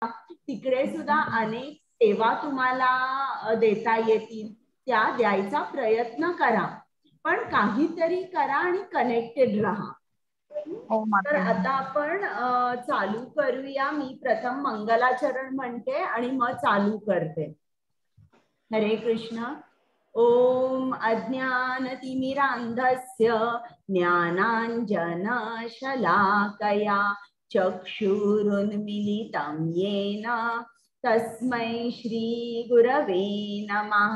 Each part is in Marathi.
तिकडे सुद्धा अनेक सेवा तुम्हाला देता येतील, त्या द्यायचा प्रयत्न करा, पण काहीतरी करा आणि कनेक्टेड राहा. तर आता आपण चालू करूया. मी प्रथम मंगलाचरण म्हणते आणि मग चालू करते. हरे कृष्ण. ओम अज्ञानतिमिरान्धस्य ज्ञानाञ्जनशलाकया चक्षुरुन्मीलितं येन तस्मै श्रीगुरवे नमः.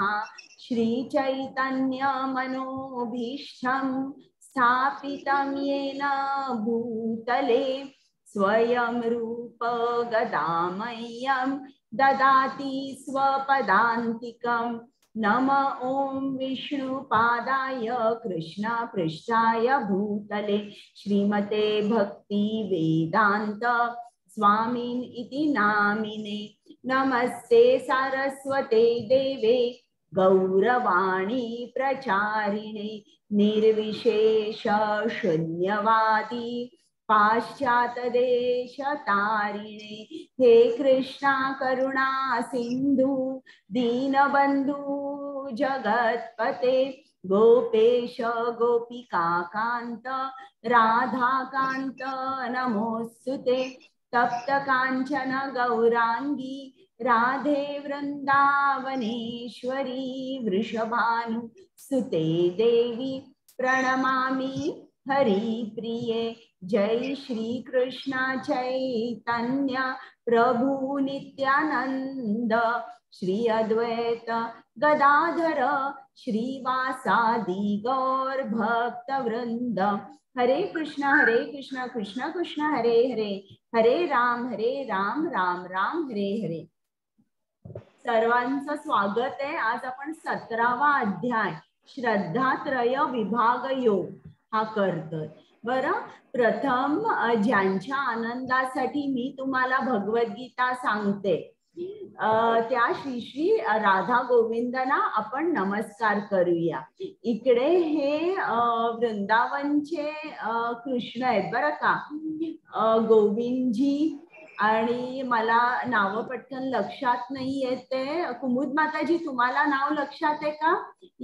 श्रीचैतन्यमनोभीष्टं स्थापितं येन भूतले स्वयं रूप गदामह्यं ददाति स्वपदान्तिकं. नम ओं विष्णुपादाय कृष्णपृष्ठाय भूतले श्रीमते भक्ति वेदांत स्वामिन् इति नामिने. नमस्ते सारस्वते देवे गौरवाणी प्रचारिणे निर्विशेष शून्यवादी पाश्चातदेशतारिणे. हे कृष्णा करुणा सिंधु दीनबंधु जगत्पते गोपेश गोपिकाकांत राधाकांत नमोस्तुते. तप्त कांचन गौरांगी राधे वृंदावनेश्वरी वृषभानुसुते देवी प्रणमामि हरिप्रिये. जय श्री कृष्ण चैतन्य प्रभु नित्यानंद श्री अद्वैत गदाधर श्रीवासादि गौर भक्त वृंद. हरे कृष्ण कृष्ण कृष्ण हरे हरे, हरे राम राम राम हरे हरे. सर्वांचं स्वागत आहे. आज आपण 17वा अध्याय श्रद्धात्रय विभाग योग हा करतोय. बरं, प्रथम ज्यांच्या आनंदासाठी मी तुम्हाला भगवद्गीता सांगते त्या श्री श्री राधा गोविंदना आपण नमस्कार करूया. इकडे हे वृंदावनचे कृष्ण आहेत बरं का, गोविंदजी, आणि मला नाव पटकन लक्षात नाही येते. कुमुद माताजी, तुम्हाला नाव लक्षात आहे का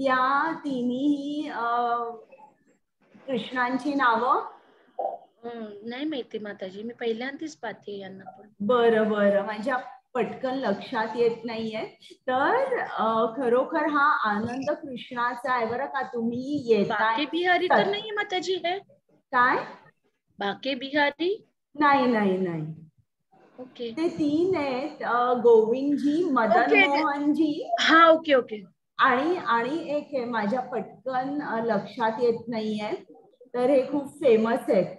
या तिन्ही कृष्णांची नावं? नाही माहिती माताजी, मी पहिल्यांदाच पाहते यांना पण. बरं बरं, माझ्या पटकन लक्षात येत नाहीये. तर खरोखर हा आनंद कृष्णाचा आहे बरं का. तुम्ही येताय. बाके बिहारी तर नाही माताजी हे? काय बाके बिहारी? नाही नाही नाही. ओके, ते तीन आहेत, गोविंदजी, मदन मोहनजी. हा ओके ओके. आणि एक आहे माझ्या पटकन लक्षात येत नाहीये. तर हे खूप फेमस आहेत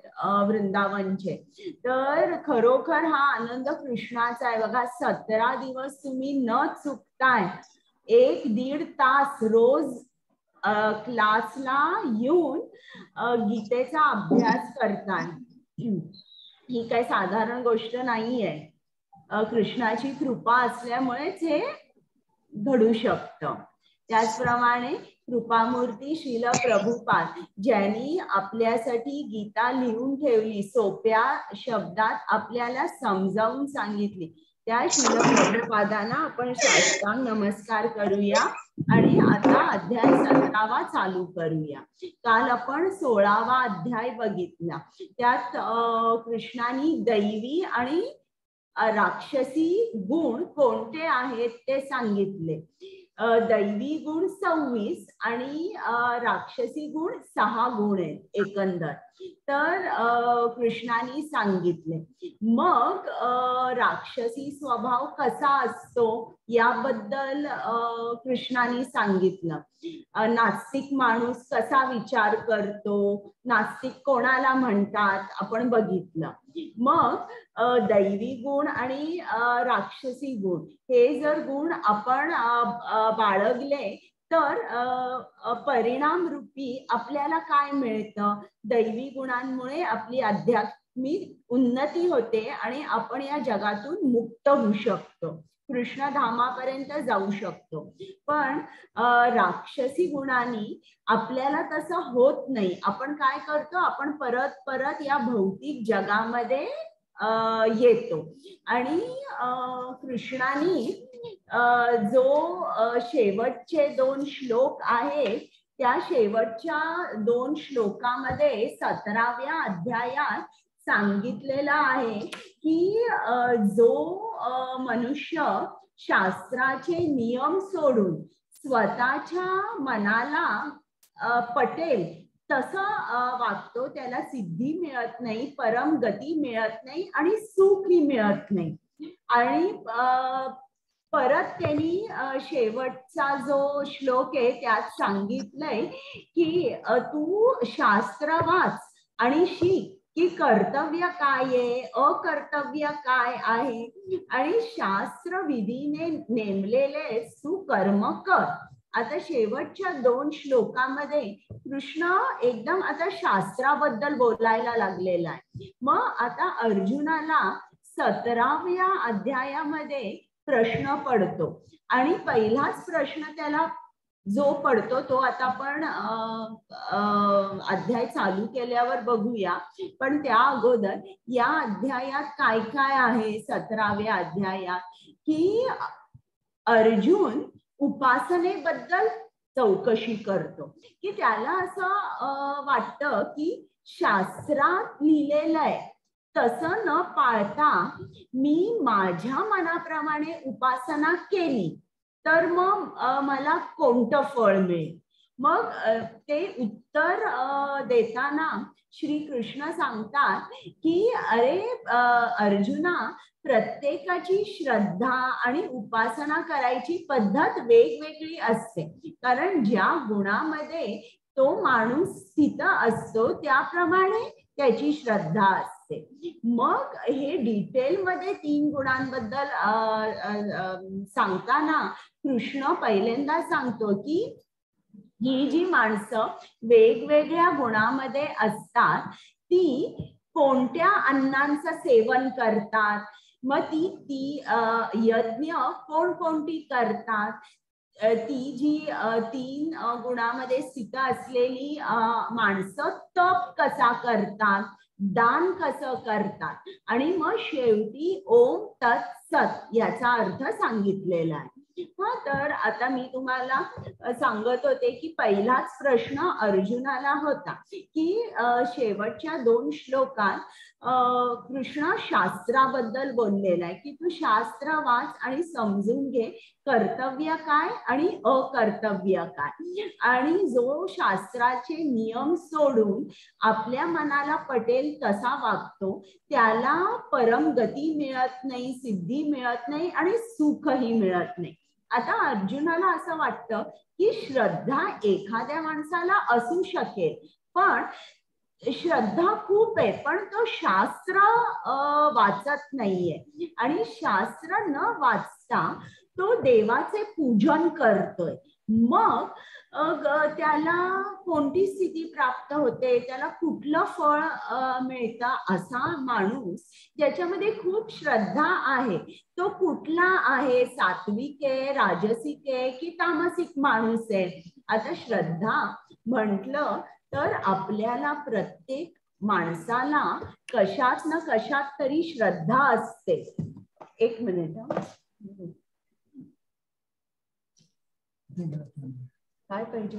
वृंदावनचे. तर खरोखर हा आनंद कृष्णाचा आहे बघा. 17 दिवस तुम्ही न चुकताय 1-1.5 तास रोज क्लासला येऊन गीतेचा अभ्यास करताय. ही काही साधारण गोष्ट नाहीये. कृष्णाची कृपा असल्यामुळेच हे घडू शकतं. त्याचप्रमाणे कृपामूर्ती श्रील प्रभुपाद, ज्यांनी आपल्यासाठी गीता लिहून ठेवली, सोप्या शब्दात आपल्याला समजावून सांगितली, त्या श्रील प्रभुपादांना आपण साष्टांग नमस्कार करूया. आणि आता अध्याय 17वा चालू करूया. काल आपण 16वा अध्याय बघितला. त्यात कृष्णाने दैवी आणि राक्षसी गुण कोणते आहेत ते सांगितले. दैवी गुण 26 आणि राक्षसी गुण 6 गुण आहेत एकंदर. तर कृष्णाने सांगितले. मग राक्षसी स्वभाव कसा असतो याबद्दल कृष्णाने सांगितलं. नास्तिक माणूस कसा विचार करतो, नास्तिक कोणाला म्हणतात आपण बघितलं. मग दैवी गुण आणि राक्षसी गुण हे जर गुण आपण बाळगले तर परिणाम रूपी आपल्याला काय मिळतं. दैवी गुणांमुळे आपली आध्यात्मिक उन्नती होते आणि आपण या जगातून मुक्त होऊ शकतो, कृष्ण धामापर्यंत जाऊ शकतो. पण राक्षसी गुणांनी आपल्याला तसं होत नाही. आपण काय करतो, आपण परत परत या भौतिक जगामध्ये येतो. आणि कृष्णाने जो शेवटचे 2 श्लोक आहेत त्या शेवटच्या 2 श्लोकामध्ये 17व्या अध्यायात सांगितलेलं आहे की जो मनुष्य शास्त्राचे नियम सोडून स्वतःच्या मनाला पटेल तसं वागतो त्याला सिद्धी मिळत नाही, परम गती मिळत नाही आणि सुखही मिळत नाही. आणि परत त्यांनी शेवटचा जो श्लोक आहे त्यात सांगितलंय की तू शास्त्र वाच आणि शिक की कर्तव्य काय आहे, अकर्तव्य काय आहे आणि शास्त्र विधीने नेमलेले सुकर्म कर. आता शेवटच्या 2 श्लोकामध्ये कृष्ण एकदम आता शास्त्राबद्दल बोलायला लागलेला आहे. मग आता अर्जुनाला 17व्या अध्यायामध्ये प्रश्न पडतो आणि पहिलाच प्रश्न त्याला जो पडतो तो आता आपण अध्याय चालू केल्यावर बघूया. पण त्या अगोदर या अध्यायात काय काय आहे 17व्या अध्यायात की अर्जुन उपासनेबद्दल चौकशी करतो की त्याला असं वाटतं की शास्त्रात लिहिलेलं आहे तसं न पाळता मी माझ्या मनाप्रमाणे उपासना केली तर मग मला कोणतं फळ मिळेल. मग ते उत्तर देताना श्री कृष्ण सांगतात की अरे अर्जुना, प्रत्येकाची श्रद्धा आणि उपासना करायची पद्धत वेगवेगळी असते. कारण ज्या गुणामध्ये तो माणूस स्थित असतो त्याप्रमाणे त्याची श्रद्धा असते. मग हे डिटेल मध्ये 3 गुणांबद्दल सांगताना कृष्ण पहिल्यांदा सांगतो की ही जी माणसं वेगवेगळ्या गुणामध्ये असतात ती कोणत्या अन्नांचं सेवन करतात, मग ती यज्ञ कोणकोणती करतात, ती जी 3 गुणामध्ये स्थित असलेली माणसं तप कसा करतात, दान कसं करतात आणि मग शेवटी ओम तत्सत याचा अर्थ सांगितलेला आहे. तर आता मी तुम्हाला सांगत होते की पहिलाच प्रश्न अर्जुनाला होता की शेवटच्या 2 श्लोकात कृष्ण शास्त्राबद्दल बोललेला आहे की तू शास्त्र वाच आणि समजून घे कर्तव्य काय आणि अकर्तव्य काय. आणि जो शास्त्राचे नियम सोडून आपल्या मनाला पटेल तसा वागतो त्याला परम गती मिळत नाही, सिद्धी मिळत नाही आणि सुखही मिळत नाही. आता अर्जुनाला असं वाटतं की श्रद्धा एखाद्या माणसाला असू शकेल पण श्रद्धा खूप आहे पण तो शास्त्र वाचत नाहीये आणि शास्त्र न वाचता तो देवाचे पूजन करतोय. मग त्याला कोणती स्थिती प्राप्त होते, त्याला कुठलं फळ मिळतं. असा माणूस ज्याच्यामध्ये खूप श्रद्धा आहे तो कुठला आहे, सात्विक आहे, राजसिक आहे की तामसिक माणूस आहे. आता श्रद्धा म्हटलं तर आपल्याला प्रत्येक माणसाला कशात न कशात तरी श्रद्धा असते. 1 मिनिट. काय पाहिजे?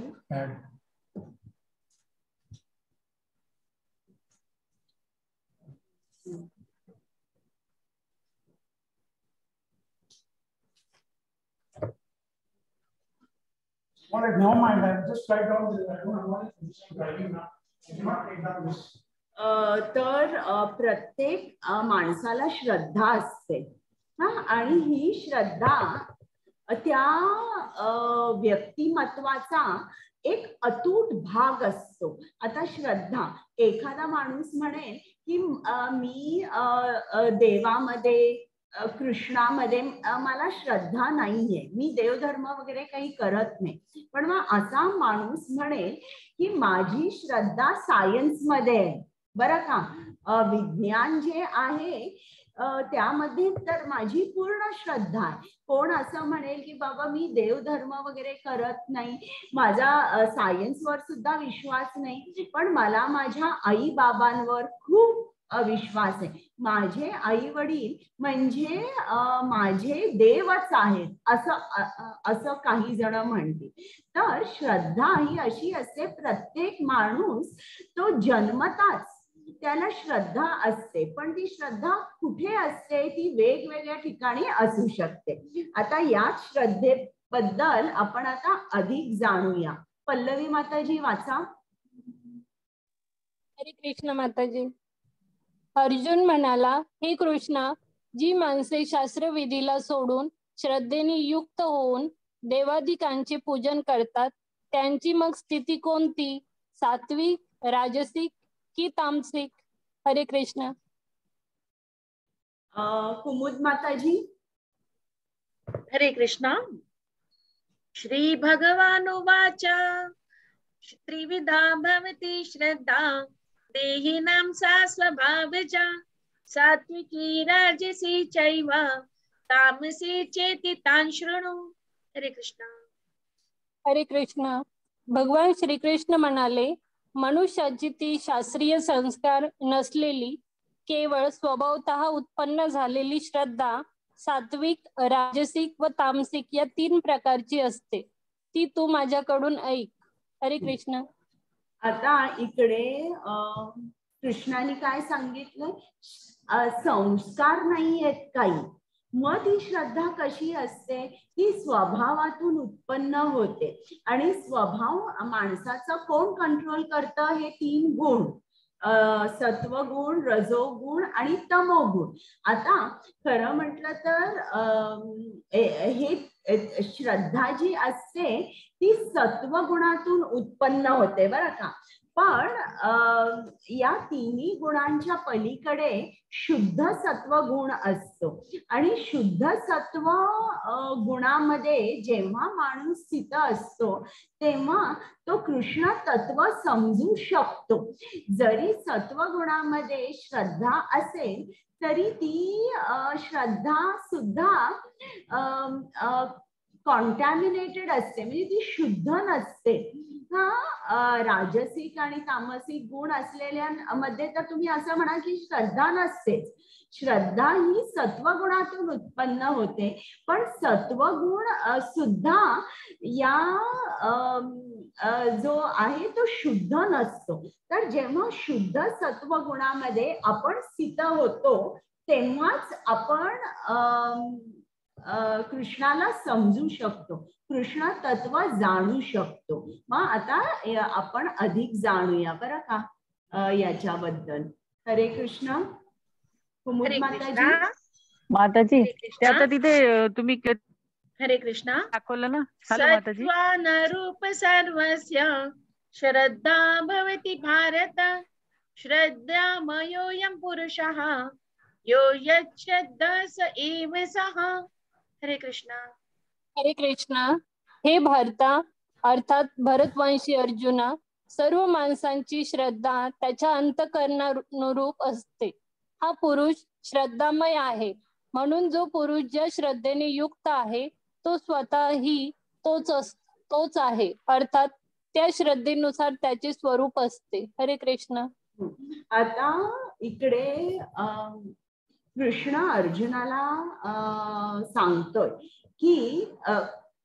Well, never mind. I just write down the I don't want to writing now. I cannot take down this. तर प्रत्येक माणसाला श्रद्धा असते आणि ही श्रद्धा त्या व्यक्तिमत्वाचा एक अतूट भाग असतो. आता श्रद्धा एखादा माणूस म्हणेल की मी देवामध्ये कृष्णामध्ये मला श्रद्धा नाहीये, मी देवधर्म वगैरे काही करत नाही. पण मग असा माणूस म्हणेल की माझी श्रद्धा सायन्स मध्ये आहे बरं का, विज्ञान जे आहे त्यामध्ये तर माझी पूर्ण श्रद्धा आहे. कोण असं म्हणेल की बाबा मी देवधर्म वगैरे करत नाही, माझा सायन्सवर सुद्धा विश्वास नाही पण मला माझ्या आई बाबांवर खूप विश्वास आहे. माझे आई वडील म्हणजे माझे देवच आहेत असं काही जण म्हणतील. तर श्रद्धा ही अशी असते, प्रत्येक माणूस तो जन्मताच त्याला श्रद्धा असते, पण ती श्रद्धा कुठे असते, ती वेगवेगळ्या ठिकाणी असू शकते. आता याच श्रद्धेबद्दल आपण आता अधिक जाणूया. पल्लवी माताजी वाचा. हरे कृष्ण माताजी. अर्जुन म्हणाला, हे कृष्णा, जी माणसे शास्त्रविधीला सोडून श्रद्धेने युक्त होऊन देवादिकांचे पूजन करतात त्यांची मग स्थिती कोणती? सात्विक, राजसिक की तामसिक? हरे कृष्ण. कुमुद माताजी. हरे कृष्णा. श्री भगवानुवाच त्रिविधा भवति श्रद्धा देहिनां सा स्वभावजा सात्विकी राजसी चैव तामसी चेति तां शृणु. हरे कृष्णा. हरे कृष्ण. भगवान श्री कृष्ण म्हणाले, मनुष्याची ती शास्त्रीय संस्कार नसलेली केवळ स्वभावतः उत्पन्न झालेली श्रद्धा सात्विक, राजसिक व तामसिक या 3 प्रकारची असते. ती तू माझ्याकडून ऐक. हरे कृष्ण. आता इकडे कृष्णाने काय सांगितलं? संस्कार नाही आहेत काही, मग ती श्रद्धा कशी असते? ती स्वभावातून उत्पन्न होते. आणि स्वभाव माणसाचा कोण कंट्रोल करतं? हे 3 गुण, सत्वगुण, रजोगुण आणि तमोगुण. आता खरं म्हटलं तर हे श्रद्धा जी असते ती सत्वगुणातून उत्पन्न होते बरं का. पण या 3 गुणांच्या पलीकडे शुद्ध सत्व गुण असतो. आणि शुद्ध सत्व गुणामध्ये जेव्हा माणूस स्थित असतो तेव्हा तो कृष्ण तत्व समजू शकतो. जरी सत्व गुणामध्ये श्रद्धा असेल तरी ती श्रद्धा सुद्धा कॉन्टॅमिनेटेड असते, म्हणजे ती शुद्ध नसते. राजसिक आणि तामसिक गुण असलेल्या मध्ये तर तुम्ही असं म्हणा की श्रद्धा नसतेच. श्रद्धा ही सत्वगुणातून उत्पन्न होते, पण सत्वगुण सुद्धा या जो आहे तो शुद्ध नसतो. तर जेव्हा शुद्ध सत्वगुणामध्ये आपण स्थित होतो तेव्हाच आपण कृष्णाला समजू शकतो, कृष्ण तत्व जाणू शकतो. मग आता आपण अधिक जाणूया बरं का याच्याबद्दल. हरे कृष्ण. कुमुद माताजी. माताजी आता तिथे तुम्ही हरे कृष्णा दाखवलं ना. हॅलो माताजी. सत्त्वानरूप सर्वस्य श्रद्धा भवति भारत श्रद्धामयोऽयं पुरुषः यो यच्छ्रद्धः स एव सः. हरे कृष्णा. हरे कृष्ण. हे भारता अर्थात भरतवंशी अर्जुना, सर्व माणसांची श्रद्धा त्याच्या अंतःकरणानुरूप असते. हा पुरुष श्रद्धामय आहे, म्हणून जो पुरुष ज्या श्रद्धेने युक्त आहे तो स्वतःही तोच आहे, अर्थात त्या श्रद्धेनुसार त्याचे स्वरूप असते. हरे कृष्ण. आता इकडे कृष्ण अर्जुनाला सांगतोय की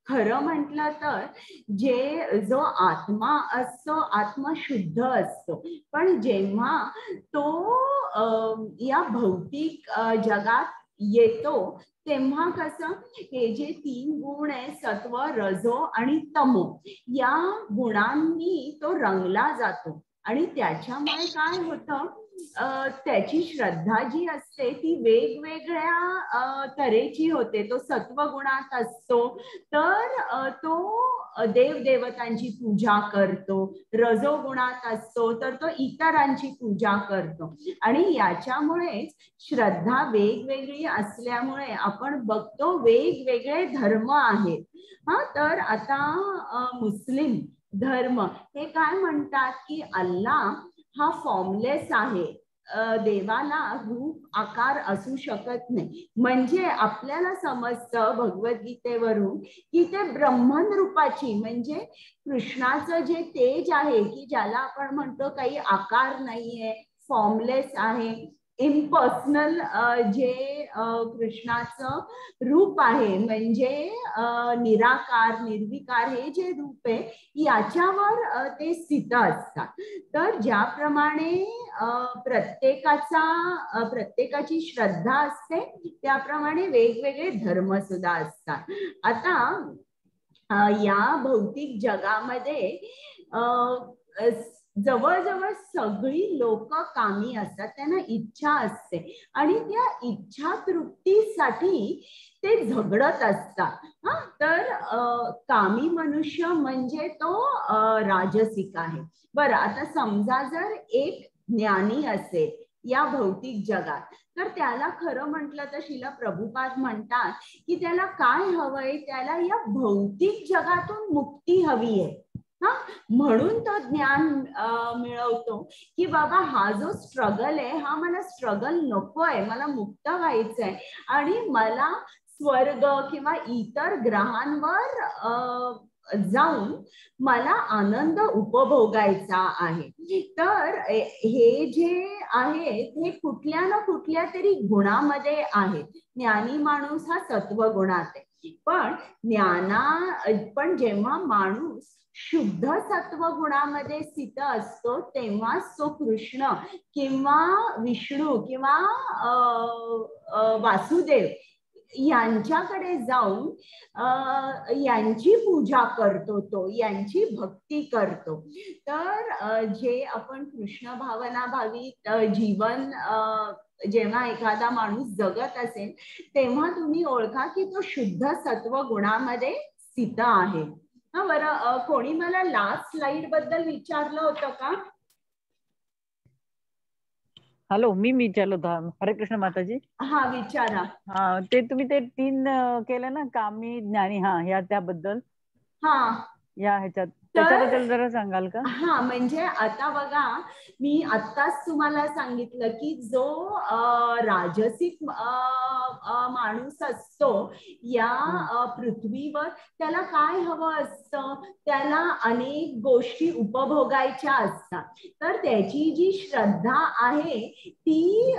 खरं म्हटलं तर जो आत्मा असतो आत्मा शुद्ध असतो, पण जेव्हा तो या भौतिक जगात येतो तेव्हा कसं हे जे 3 गुण आहे सत्व, रजो आणि तमो, या गुणांनी तो रंगला जातो. आणि त्याच्यामुळे काय होतं, त्याची श्रद्धा जी असते ती वेगवेगळ्या तऱ्हेची होते. तो सत्वगुणात असतो तर तो देवदेवतांची पूजा करतो, रजोगुणात असतो तर तो इतरांची पूजा करतो. आणि याच्यामुळेच श्रद्धा वेगवेगळी असल्यामुळे आपण बघतो वेगवेगळे धर्म आहेत. तर आता मुस्लिम धर्म हे काय म्हणतात की अल्लाह हा फॉर्मलेस आहे, देवाला रूप आकार असू शकत नाही. म्हणजे आपल्याला समजतं भगवद्गीतेवरून की ते ब्रह्मन रूपाची, म्हणजे कृष्णाचं जे तेज आहे की ज्याला आपण म्हणतो काही आकार नाहीये, फॉर्मलेस आहे, इम्पर्सनल जे कृष्णाचं रूप आहे, म्हणजे निराकार निर्विकार हे जे रूप आहे याच्यावर ते स्थित असतात. तर ज्याप्रमाणे प्रत्येकाची श्रद्धा असते त्याप्रमाणे वेगवेगळे धर्म सुद्धा असतात. आता या भौतिक जगामध्ये जवळजवळ सगळी लोक कामी असतात, त्यांना इच्छा असते आणि त्या इच्छा तृप्तीसाठी ते झगडत असतात. तर कामी मनुष्य म्हणजे तो राजसिक आहे. बरं, आता समजा जर एक ज्ञानी असेल या भौतिक जगात, तर त्याला खरं म्हटलं तर श्रील प्रभुपाद म्हणतात की त्याला काय हवंय, त्याला या भौतिक जगातून मुक्ती हवी आहे. म्हणून तो ज्ञान मिळवतो की बाबा हा जो स्ट्रगल आहे हा मला स्ट्रगल नकोय, मला मुक्त व्हायचंय आणि मला स्वर्ग किंवा इतर ग्रहांवर जाऊन मला आनंद उपभोगायचा आहे. तर हे जे आहे हे कुठल्या ना कुठल्या तरी गुणामध्ये आहे. ज्ञानी माणूस हा सत्व गुणात आहे, पण जेव्हा माणूस शुद्ध सत्व गुणामध्ये स्थित असतो तेव्हाच तो कृष्ण किंवा विष्णू किंवा वासुदेव यांच्याकडे जाऊन यांची पूजा करतो, तो यांची भक्ती करतो. तर जे आपण कृष्ण भावना भावित जीवन जेव्हा एखादा माणूस जगत असेल तेव्हा तुम्ही ओळखा की तो शुद्ध सत्व गुणामध्ये स्थित आहे. बरं, कोणी मला लास्ट स्लाइड बद्दल विचारलं होतं का? हॅलो, मी विचारलं होतं. हरे कृष्ण माताजी. हा, विचारा. ते तुम्ही ते 3 केलं ना, कामी ज्ञानी, ह्या त्याबद्दल या ह्याच्यात त्याच्याबद्दल जरा सांगाल का? म्हणजे आता बघा, मी आत्ताच तुम्हाला सांगितलं की जो राजसिक माणूस असतो या पृथ्वीवर, त्याला काय हवं असतं, त्याला अनेक गोष्टी उपभोगायच्या असतात. तर त्याची जी श्रद्धा आहे ती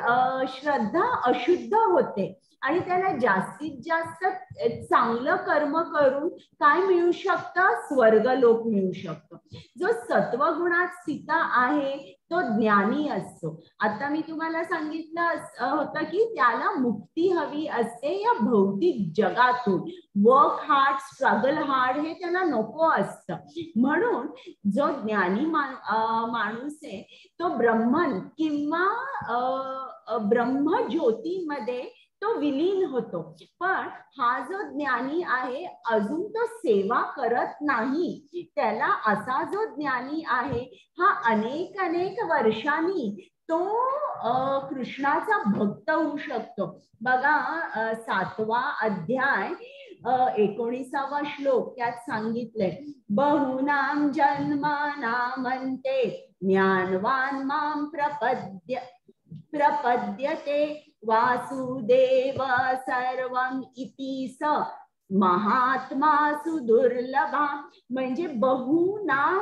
श्रद्धा अशुद्ध होते आणि त्याला जास्तीत जास्त चांगलं कर्म करून काय मिळू शकतं, स्वर्गलोक मिळू शकतो. जो सत्वगुणात स्थित आहे तो ज्ञानी असतो. आता मी तुम्हाला सांगितलं होतं की त्याला मुक्ती हवी असते या भौतिक जगातून. वर्क हार्ड, स्ट्रगल हार्ड हे त्याला नको असतं. म्हणून जो ज्ञानी माणूस आहे तो ब्रह्मन किंवा ब्रह्मज्योतीमध्ये तो विलीन होतो. पण हा जो ज्ञानी आहे अजून तो सेवा करत नाही. त्याला असा जो ज्ञानी आहे हा अनेक वर्षांनी तो कृष्णाचा भक्त होऊ शकतो. बघा, 7वा अध्याय 19वा श्लोक त्यात सांगितलंय, बहुनाम जन्मनामन्ते ज्ञानवान मां प्रपद्यते वासुदेव सर्वम इति स महात्मा सुदुर्लभा. म्हणजे बहुनाम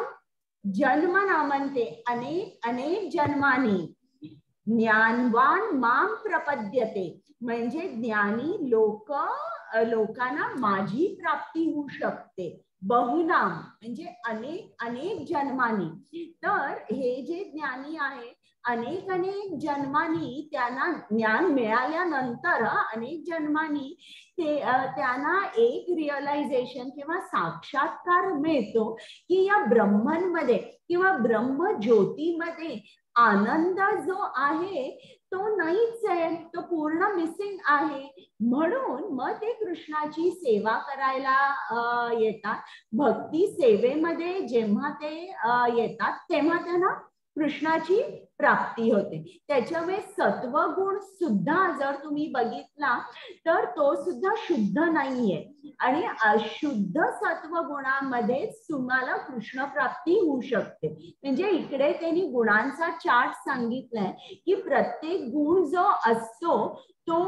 जन्मनामन्ते, अनेक जन्मानी, ज्ञानवान मां प्रपद्यते म्हणजे ज्ञानी लोकांना माझी प्राप्ती होऊ शकते. बहुनाम म्हणजे अनेक जन्मानी. तर हे जे ज्ञानी आहे अनेक जन्मांनी त्यांना ज्ञान मिळाल्यानंतर अनेक जन्मांनी त्यांना एक रिअलायझेशन किंवा साक्षात्कार मिळतो की या ब्रह्मनमध्ये किंवा ब्रह्मज्योतीमध्ये आनंद जो आहे तो नाहीच आहे, तो पूर्ण मिसिंग आहे. म्हणून मग ते कृष्णाची सेवा करायला येतात. भक्ती सेवेमध्ये जेव्हा ते येतात तेव्हा त्यांना कृष्णाची प्राप्ती होते. त्याच्यामुळे सत्वगुण सुद्धा जर तुम्ही बघितला तर तो सुद्धा शुद्ध नाहीये आणि अशुद्ध सत्वगुणामध्येच तुम्हाला कृष्ण प्राप्ती होऊ शकते. म्हणजे इकडे त्यांनी गुणांचा चार्ट सांगितलाय की प्रत्येक गुण जो असतो तो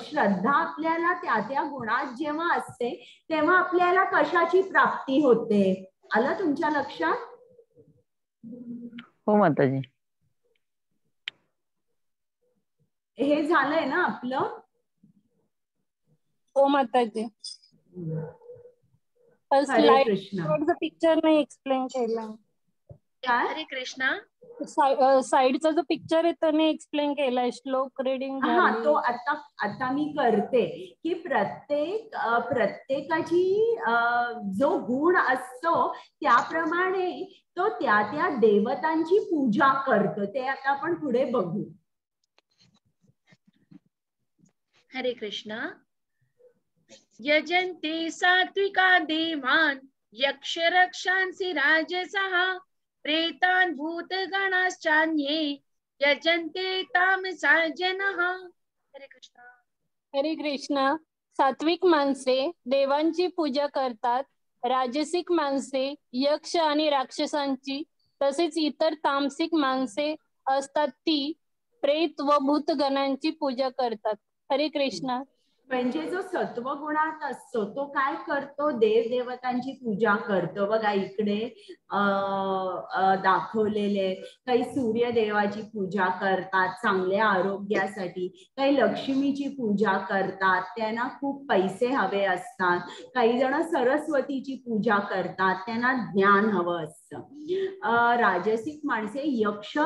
श्रद्धा आपल्याला त्या गुणात जेव्हा असते तेव्हा आपल्याला कशाची प्राप्ती होते. आलं तुमच्या लक्षात? हो माताजी. हे झालंय ना आपलं? हो माताजी. हरे कृष्ण. पिक्चर नाही एक्सप्लेन केलं. हरे कृष्णा. साइडचा जो पिक्चर आहे त्याने एक्सप्लेन केलाय. श्लोक रीडिंग हा, तो आता मी करते की प्रत्येकाची जो गुण असतो त्याप्रमाणे तो त्या देवतांची पूजा करतो. ते आता आपण पुढे बघू. हरे कृष्णा. यजन्ते सात्विका देवान् यक्ष रक्षांसि राजसः प्रेतान् भूतगणाश्चान्ये यजन्ते तामसा जनः. हरे कृष्णा. हरे कृष्णा. सात्विक माणसे देवांची पूजा करतात. राजसिक माणसे यक्ष आणि राक्षसांची, तसेच इतर तामसिक माणसे असतात ती प्रेत व भूतगणांची पूजा करतात. हरे कृष्णा. म्हणजे जो सत्वगुणात असतो तो काय करतो? देवदेवतांची पूजा करतो. बघा इकडे दाखवलेले काही सूर्यदेवाची पूजा करतात चांगल्या आरोग्यासाठी, काही लक्ष्मीची पूजा करतात, त्यांना खूप पैसे हवे असतात, काही जण सरस्वतीची पूजा करतात, त्यांना ज्ञान हवं असतं. राजसिक माणसे यक्ष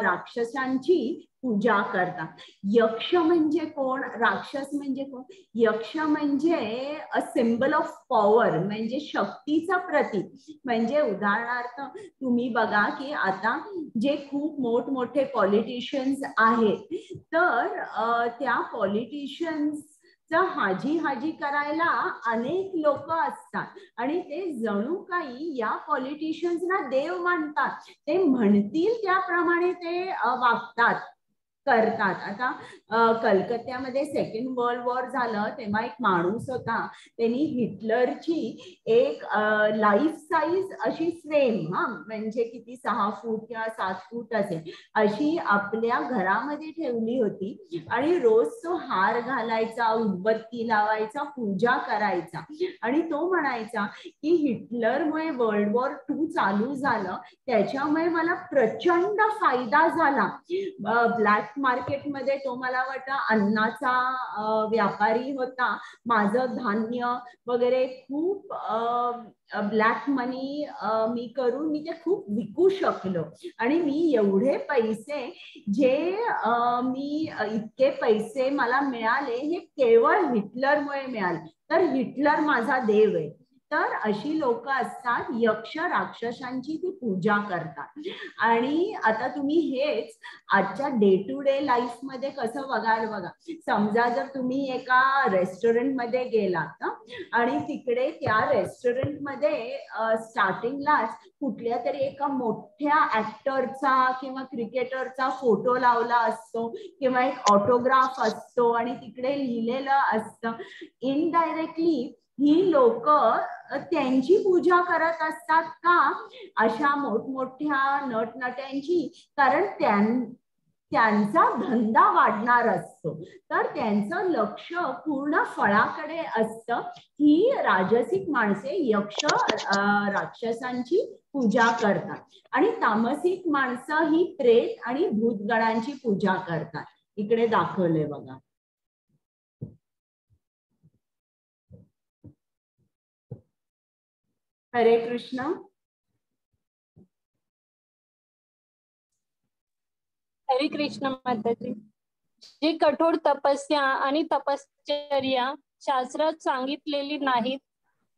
राक्षसांची पूजा करतात. यक्ष म्हणजे कोण? राक्षस म्हणजे कोण? यक्ष म्हणजे अ सिम्बल ऑफ पॉवर, म्हणजे शक्तीचा प्रतीक. म्हणजे उदाहरणार्थ तुम्ही बघा की आता जे खूप मोठमोठे पॉलिटिशियन्स आहेत, तर त्या पॉलिटिशियन्स हाजी करायला अनेक लोक असतात आणि ते जणू काही या पॉलिटिशियन्सना देव मानतात. ते म्हणतील त्याप्रमाणे ते वागतात, करतात. आता कलकत्त्यामध्ये सेकंड वर्ल्ड वॉर झालं तेव्हा एक माणूस होता, त्यांनी हिटलरची एक लाईफ साईज अशी फ्रेम, म्हणजे किती 6 फूट किंवा 7 फूट असेल, अशी आपल्या घरामध्ये ठेवली होती आणि रोज तो हार घालायचा, उदबत्ती लावायचा, पूजा करायचा आणि तो म्हणायचा की हिटलरमुळे वर्ल्ड वॉर 2 चालू झालं, त्याच्यामुळे मला प्रचंड फायदा झाला. ब्लॅक मार्केटमध्ये तो मला वाटतं अन्नाचा व्यापारी होता. माझं धान्य वगैरे खूप ब्लॅक मनी मी करून मी ते खूप विकू शकलो आणि मी एवढे पैसे जे मी इतके पैसे मला मिळाले हे केवळ हिटलरमुळे मिळाले. तर हिटलर माझा देव आहे. तर अशी लोक असतात, यक्ष राक्षसांची ती पूजा करतात. आणि आता तुम्ही हेच आजच्या डे टू डे लाईफ मध्ये कसं बघाल बघा. समजा जर तुम्ही एका रेस्टॉरंट मध्ये गेलात आणि तिकडे त्या रेस्टॉरंट मध्ये स्टार्टिंगलाच कुठल्या तरी एका मोठ्या ऍक्टरचा किंवा क्रिकेटरचा फोटो लावला असतो किंवा एक ऑटोग्राफ असतो आणि तिकडे लिहिलेलं असतं. इनडायरेक्टली ही लोक त्यांची पूजा करत असतात का? अशा मोठमोठ्या नटनट्यांची, कारण त्यांचा धंदा वाढणार असतो, तर त्यांचं लक्ष पूर्ण फळाकडे असतं. ही राजसिक माणसे यक्ष राक्षसांची पूजा करतात आणि तामसिक माणसं ही प्रेत आणि भूतगणांची पूजा करतात. इकडे दाखवले बघा. हरे कृष्ण. हरे कृष्ण माताजी. जी कठोर तपस्या आणि तपश्चर्या शास्त्रात सांगितलेली नाहीत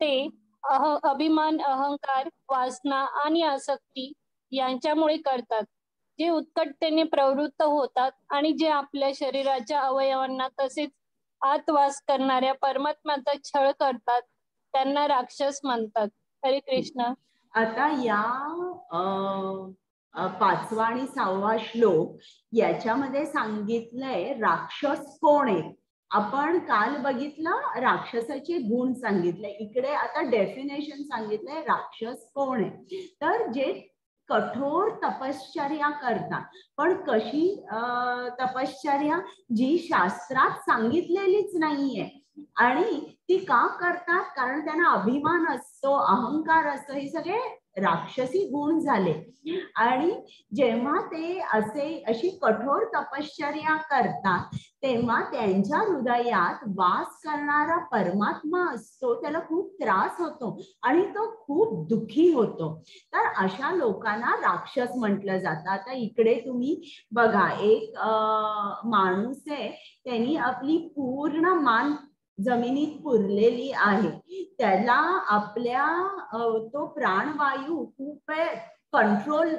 ते अभिमान, अहंकार, वासना आणि आसक्ती यांच्यामुळे करतात. जे उत्कटतेने प्रवृत्त होतात आणि जे आपल्या शरीराच्या अवयवांना तसेच आत वास करणाऱ्या परमात्म्याचा छळ करतात त्यांना राक्षस म्हणतात. हरे कृष्ण. आता या 5वा आणि 6वा श्लोक याच्यामध्ये सांगितलंय राक्षस कोण आहे. आपण काल बघितलं राक्षसाचे गुण सांगितले, इकडे आता डेफिनेशन सांगितलंय राक्षस कोण आहे. तर जे कठोर तपश्चर्या करतात, पण कशी तपश्चर्या? जी शास्त्रात सांगितलेलीच नाहीये आणि ती का करतात? कारण त्यांना अभिमान असतो, अहंकार असतो, हे सगळे राक्षसी गुण झाले. आणि जेव्हा ते अशी कठोर तपश्चर्या करतात तेव्हा त्यांच्या हृदयात वास करणारा परमात्मा असतो, त्याला खूप त्रास होतो आणि तो खूप दुःखी होतो. तर अशा लोकांना राक्षस म्हटलं जातं. आता इकडे तुम्ही बघा, एक माणूस आहे, त्यांनी आपली पूर्ण मान जमिनीत पुरलेली आहे, त्याला आपल्या तो प्राणवायू खूप कंट्रोल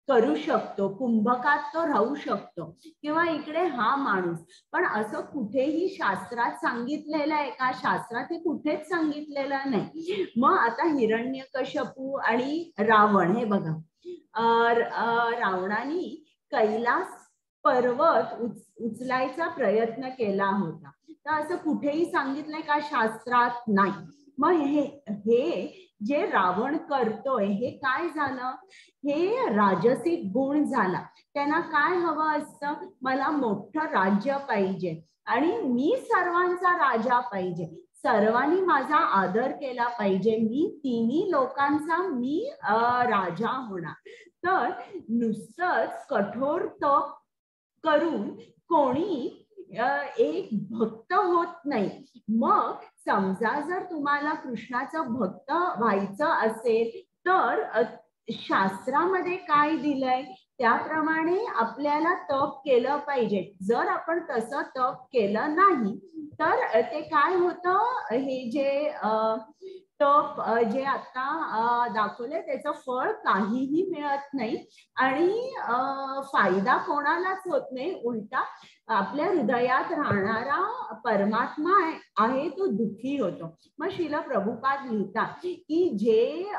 करू शकतो, कुंभकात तो राहू शकतो. किंवा इकडे हा माणूस, पण असं कुठेही शास्त्रात सांगितलेलं आहे का? शास्त्रात हे कुठेच सांगितलेलं नाही. मग आता हिरण्यकश्यपू आणि रावण, हे बघा, रावणाने कैलास पर्वत उचलायचा प्रयत्न केला होता, तर असं कुठेही सांगितलंय का? शास्त्रात नाही. मग हे जे रावण करतोय हे काय झालं? हे राजसिक गुण झाला. त्यांना काय हवं असतं? मला मोठं राज्य पाहिजे आणि मी सर्वांचा राजा पाहिजे, सर्वांनी माझा आदर केला पाहिजे, मी तिन्ही लोकांचा मी राजा होणार. तर नुसतंच कठोर तप करून कोणी एक भक्त होत नाही. मग समजा जर तुम्हाला कृष्णाचं भक्त व्हायचं असेल तर शास्त्रामध्ये काय दिलंय त्याप्रमाणे आपल्याला तप केलं पाहिजे. जर आपण तसं तप केलं नाही तर ते काय होतं, हे जे तप जे आता दाखवले त्याचं फळ काहीही मिळत नाही आणि फायदा कोणालाच होत नाही. उलटा आपल्या हृदयात राहणारा परमात्मा आहे तो दुःखी होतो. मग श्रील प्रभुपाद लिहितात की जे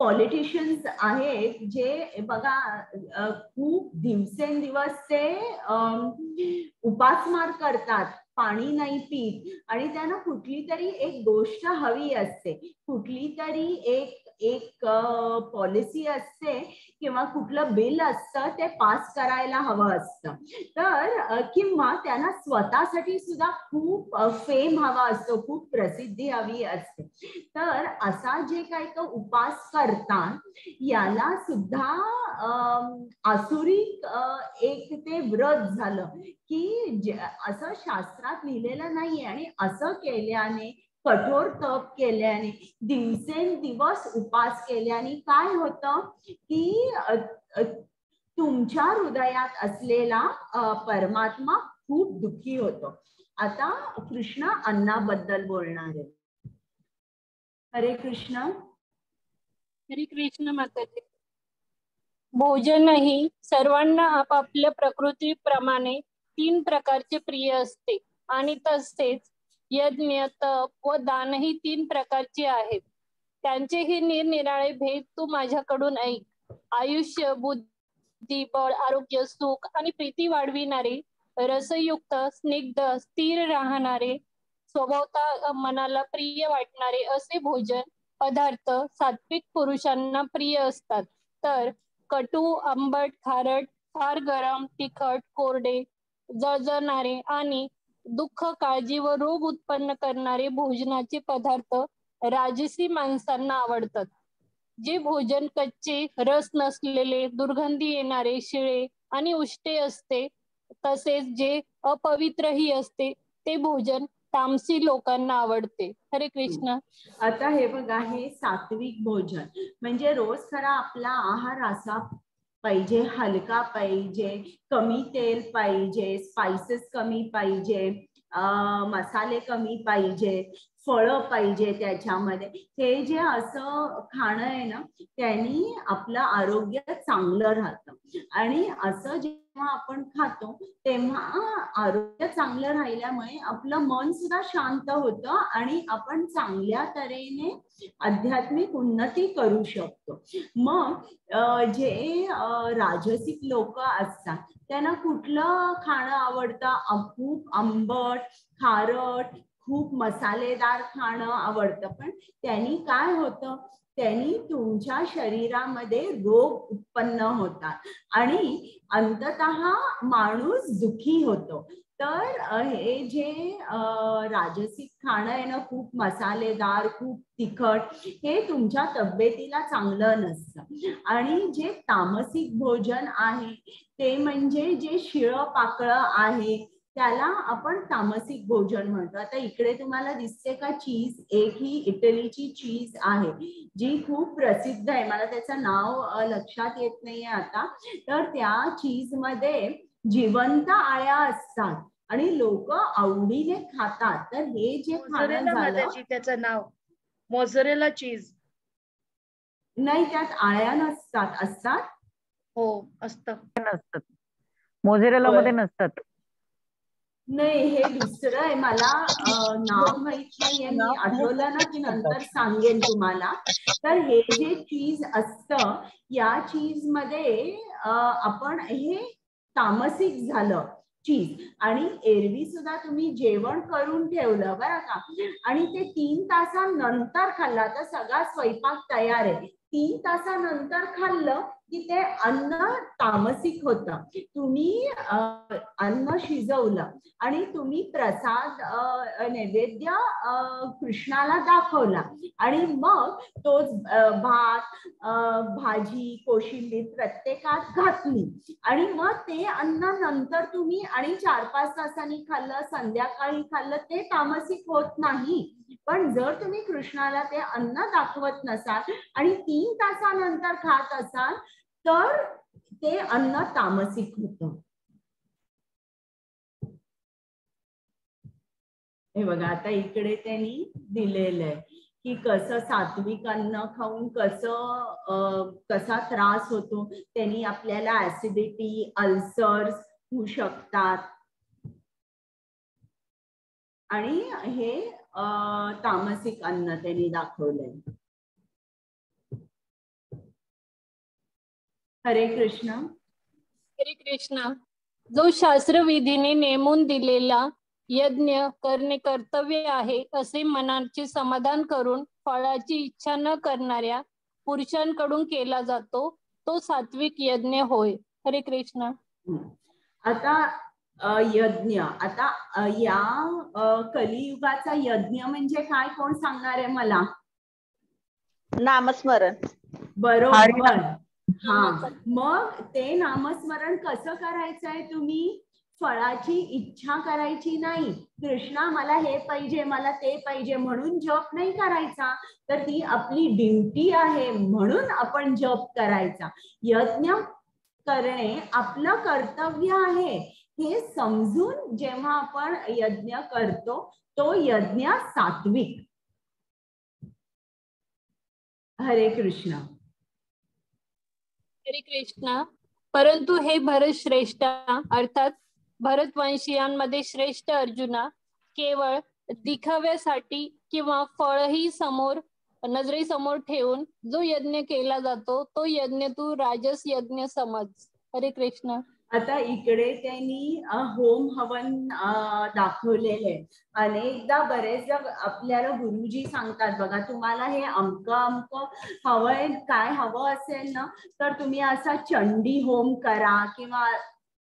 पॉलिटिशियन्स आहेत, जे बघा खूप दिवसेंदिवस ते उपासमार करतात, पाणी नाही पीत, आणि त्यांना कुठली तरी एक गोष्ट हवी असते, कुठली तरी एक पॉलिसी असते किंवा कुठलं बिल असतं ते पास करायला हवं असतं. तर किंवा त्यांना स्वतःसाठी सुद्धा खूप फेम हवा असतो, खूप प्रसिद्धी हवी असते. तर असा जे काही तो उपास करतात याला सुद्धा आसुरी एक ते व्रत झालं की असं शास्त्रात लिहिलेलं नाहीये. आणि असं केल्याने, कठोर तप केल्याने, दिवसेंदिवस उपास केल्याने काय होतं की तुमच्या हृदयात असलेला परमात्मा खूप दुःखी होतो. आता कृष्ण अन्नाबद्दल बोलणार आहे. हरे कृष्ण. हरे कृष्ण माताजी. भोजनही सर्वांना आपापल्या प्रकृतीप्रमाणे 3 प्रकारचे प्रिय असते आणि तसेच यज्ञ, तप व दानही 3 प्रकारचे आहेत. त्यांचेही निरनिराळे भेद तू माझ्याकडून ऐक. आयुष्य, बुद्धी, बळ, आरोग्य, सुख आणि प्रीती वाढविणारे, रसयुक्त, स्निग्ध, स्थिर राहणारे, स्वभावतः मनाला प्रिय वाटणारे असे भोजन पदार्थ सात्विक पुरुषांना प्रिय असतात. तर कटू, आंबट, खारट, फार गरम, तिखट, कोरडे, जळजळणारे आणि दुःख, काळजी व रोग उत्पन्न करणारे भोजनाचे पदार्थ राजसी माणसांना आवडतात. जे भोजन कच्चे, रस नसलेले, दुर्गंधी येणारे, शिळे आणि उष्टे असते, तसेच जे अपवित्रही असते, ते भोजन तामसी लोकांना आवडते. हरे कृष्ण. आता हे बघा, हे सात्विक भोजन म्हणजे रोज खरा आपला आहार असा पाहिजे, हलका पाहिजे, कमी तेल पाहिजे, स्पाइसेस कमी पाहिजे, मसाले कमी पाहिजे, फळं पाहिजे त्याच्यामध्ये. हे जे असं खाणं आहे ना त्यांनी आपलं आरोग्य चांगलं राहतं. आणि असं जेव्हा आपण खातो तेव्हा आरोग्य चांगलं राहिल्यामुळे आपलं मन सुद्धा शांत होतं आणि आपण चांगल्या तऱ्हेने आध्यात्मिक उन्नती करू शकतो. मग जे राजसिक लोक असतात त्यांना कुठलं खाणं आवडतं? खूप आंबट, खारट, खूप मसालेदार खाणं आवडतं. पण त्यांनी काय होतं, त्यांनी तुमच्या शरीरामध्ये रोग उत्पन्न होतात आणि अंततः माणूस दुःखी होतो. तर हे जे राजसिक खाणं आहे ना, खूप मसालेदार, खूप तिखट, हे तुमच्या तब्येतीला चांगलं नसतं. आणि जे तामसिक भोजन आहे ते म्हणजे जे शिळं पाकळं आहे त्याला आपण तामसिक भोजन म्हणतो. आता इकडे तुम्हाला दिसते का चीज? एक ही इटलीची चीज आहे जी खूप प्रसिद्ध आहे, मला त्याचं नाव लक्षात येत नाहीये आता. तर त्या चीज मध्ये जिवंत आळ्या असतात आणि लोक आवडीने खातात. तर हे जे खाणं झालं, त्याचं नाव मोझरेला चीज. नाही, त्यात आळ्या नसतात. असतात? हो, असतात. नसतात, मोझरेला मध्ये नसतात. नाही, हे दुसरं आहे, मला नाव माहित नाहीये. मी आठवलं ना की नंतर सांगेन तुम्हाला. तर हे जे चीज असतं, या चीज मध्ये आपण हे तामसिक झालं चीज. आणि एरवी सुद्धा तुम्ही जेवण करून ठेवलं बरं का, आणि ते 3 तासानंतर खाल्ला, तर सगळा स्वयंपाक तयार आहे, 3 तासानंतर खाल्लं की ते अन्न तामसिक होतं. तुम्ही अन्न शिजवलं आणि तुम्ही प्रसाद नैवेद्य कृष्णाला दाखवला आणि मग तोच भात, भाजी, कोशिंबीर प्रत्येकात घातली आणि मग ते अन्न नंतर तुम्ही आणि 4-5 तासांनी खाल्लं, संध्याकाळी खाल्लं, ते तामसिक होत नाही. पण जर तुम्ही कृष्णाला ते अन्न दाखवत नसाल आणि 3 तासानंतर खात असाल तर ते अन्न तामसिक होतं. हे बघा, आता इकडे त्यांनी दिलेलं आहे की कसं सात्विक अन्न खाऊन कसा त्रास होतो. त्यांनी आपल्याला ऍसिडिटी, अल्सर्स होऊ शकतात. आणि हे तामसिक अन्न त्यांनी दाखवलंय. हरे कृष्ण. हरे कृष्ण. जो शास्त्रविधीने नेमून दिलेला यज्ञ करणे कर्तव्य आहे असे मनाचे समाधान करून फळाची इच्छा न करणाऱ्या पुरुषांकडून केला जातो, तो सात्विक यज्ञ होय. हरे कृष्ण. आता यज्ञ, आता या कलियुगाचा यज्ञ म्हणजे काय, कोण सांगणार आहे मला? नामस्मरण. बरोबर. हा, मग ते नामस्मरण कसं करायचं आहे? तुम्ही फळाची इच्छा करायची नाही. कृष्णा मला हे पाहिजे, मला ते पाहिजे म्हणून जप नाही करायचा, तर ती आपली ड्युटी आहे म्हणून आपण जप करायचा. यज्ञ करणे आपलं कर्तव्य आहे हे समजून जेव्हा आपण यज्ञ करतो तो यज्ञ सात्विक. हरे कृष्ण. हरे कृष्ण. परंतु हे भरत श्रेष्ठ अर्थात भरतवंशीयांमध्ये श्रेष्ठ अर्जुना, केवळ दिखाव्यासाठी किंवा फळही नजरेसमोर ठेवून जो यज्ञ केला जातो तो यज्ञ तू राजस यज्ञ समज. हरे कृष्ण. आता इकडे त्यांनी होम हवन दाखवलेले. अनेकदा बरेचदा आपल्याला गुरुजी सांगतात बघा, तुम्हाला हे अमकं हवंय, काय हवं असेल ना तर तुम्ही असा चंडी होम करा किंवा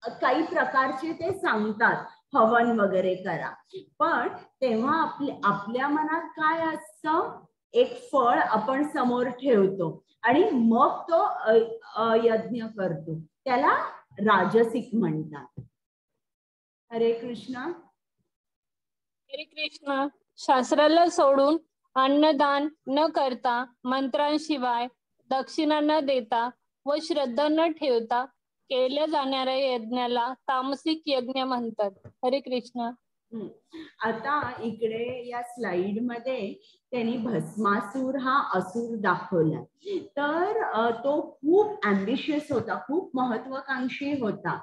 काही प्रकारचे ते सांगतात, हवन वगैरे करा. पण तेव्हा आपल्या मनात काय असतं, एक फळ आपण समोर ठेवतो आणि मग तो यज्ञ करतो, त्याला राजसिक म्हणतात. हरे कृष्ण. हरे कृष्ण. शास्त्राला सोडून अन्नदान न करता, मंत्रांशिवाय दक्षिणा न देता व श्रद्धा न ठेवता केल्या जाणाऱ्या यज्ञाला तामसिक यज्ञ म्हणतात. हरे कृष्ण. आता इकडे या स्लाइड मध्ये त्यांनी भस्मासूर हा असुर दाखवला. तर तो खूप ॲम्बिशियस होता, खूप महत्वाकांक्षी होता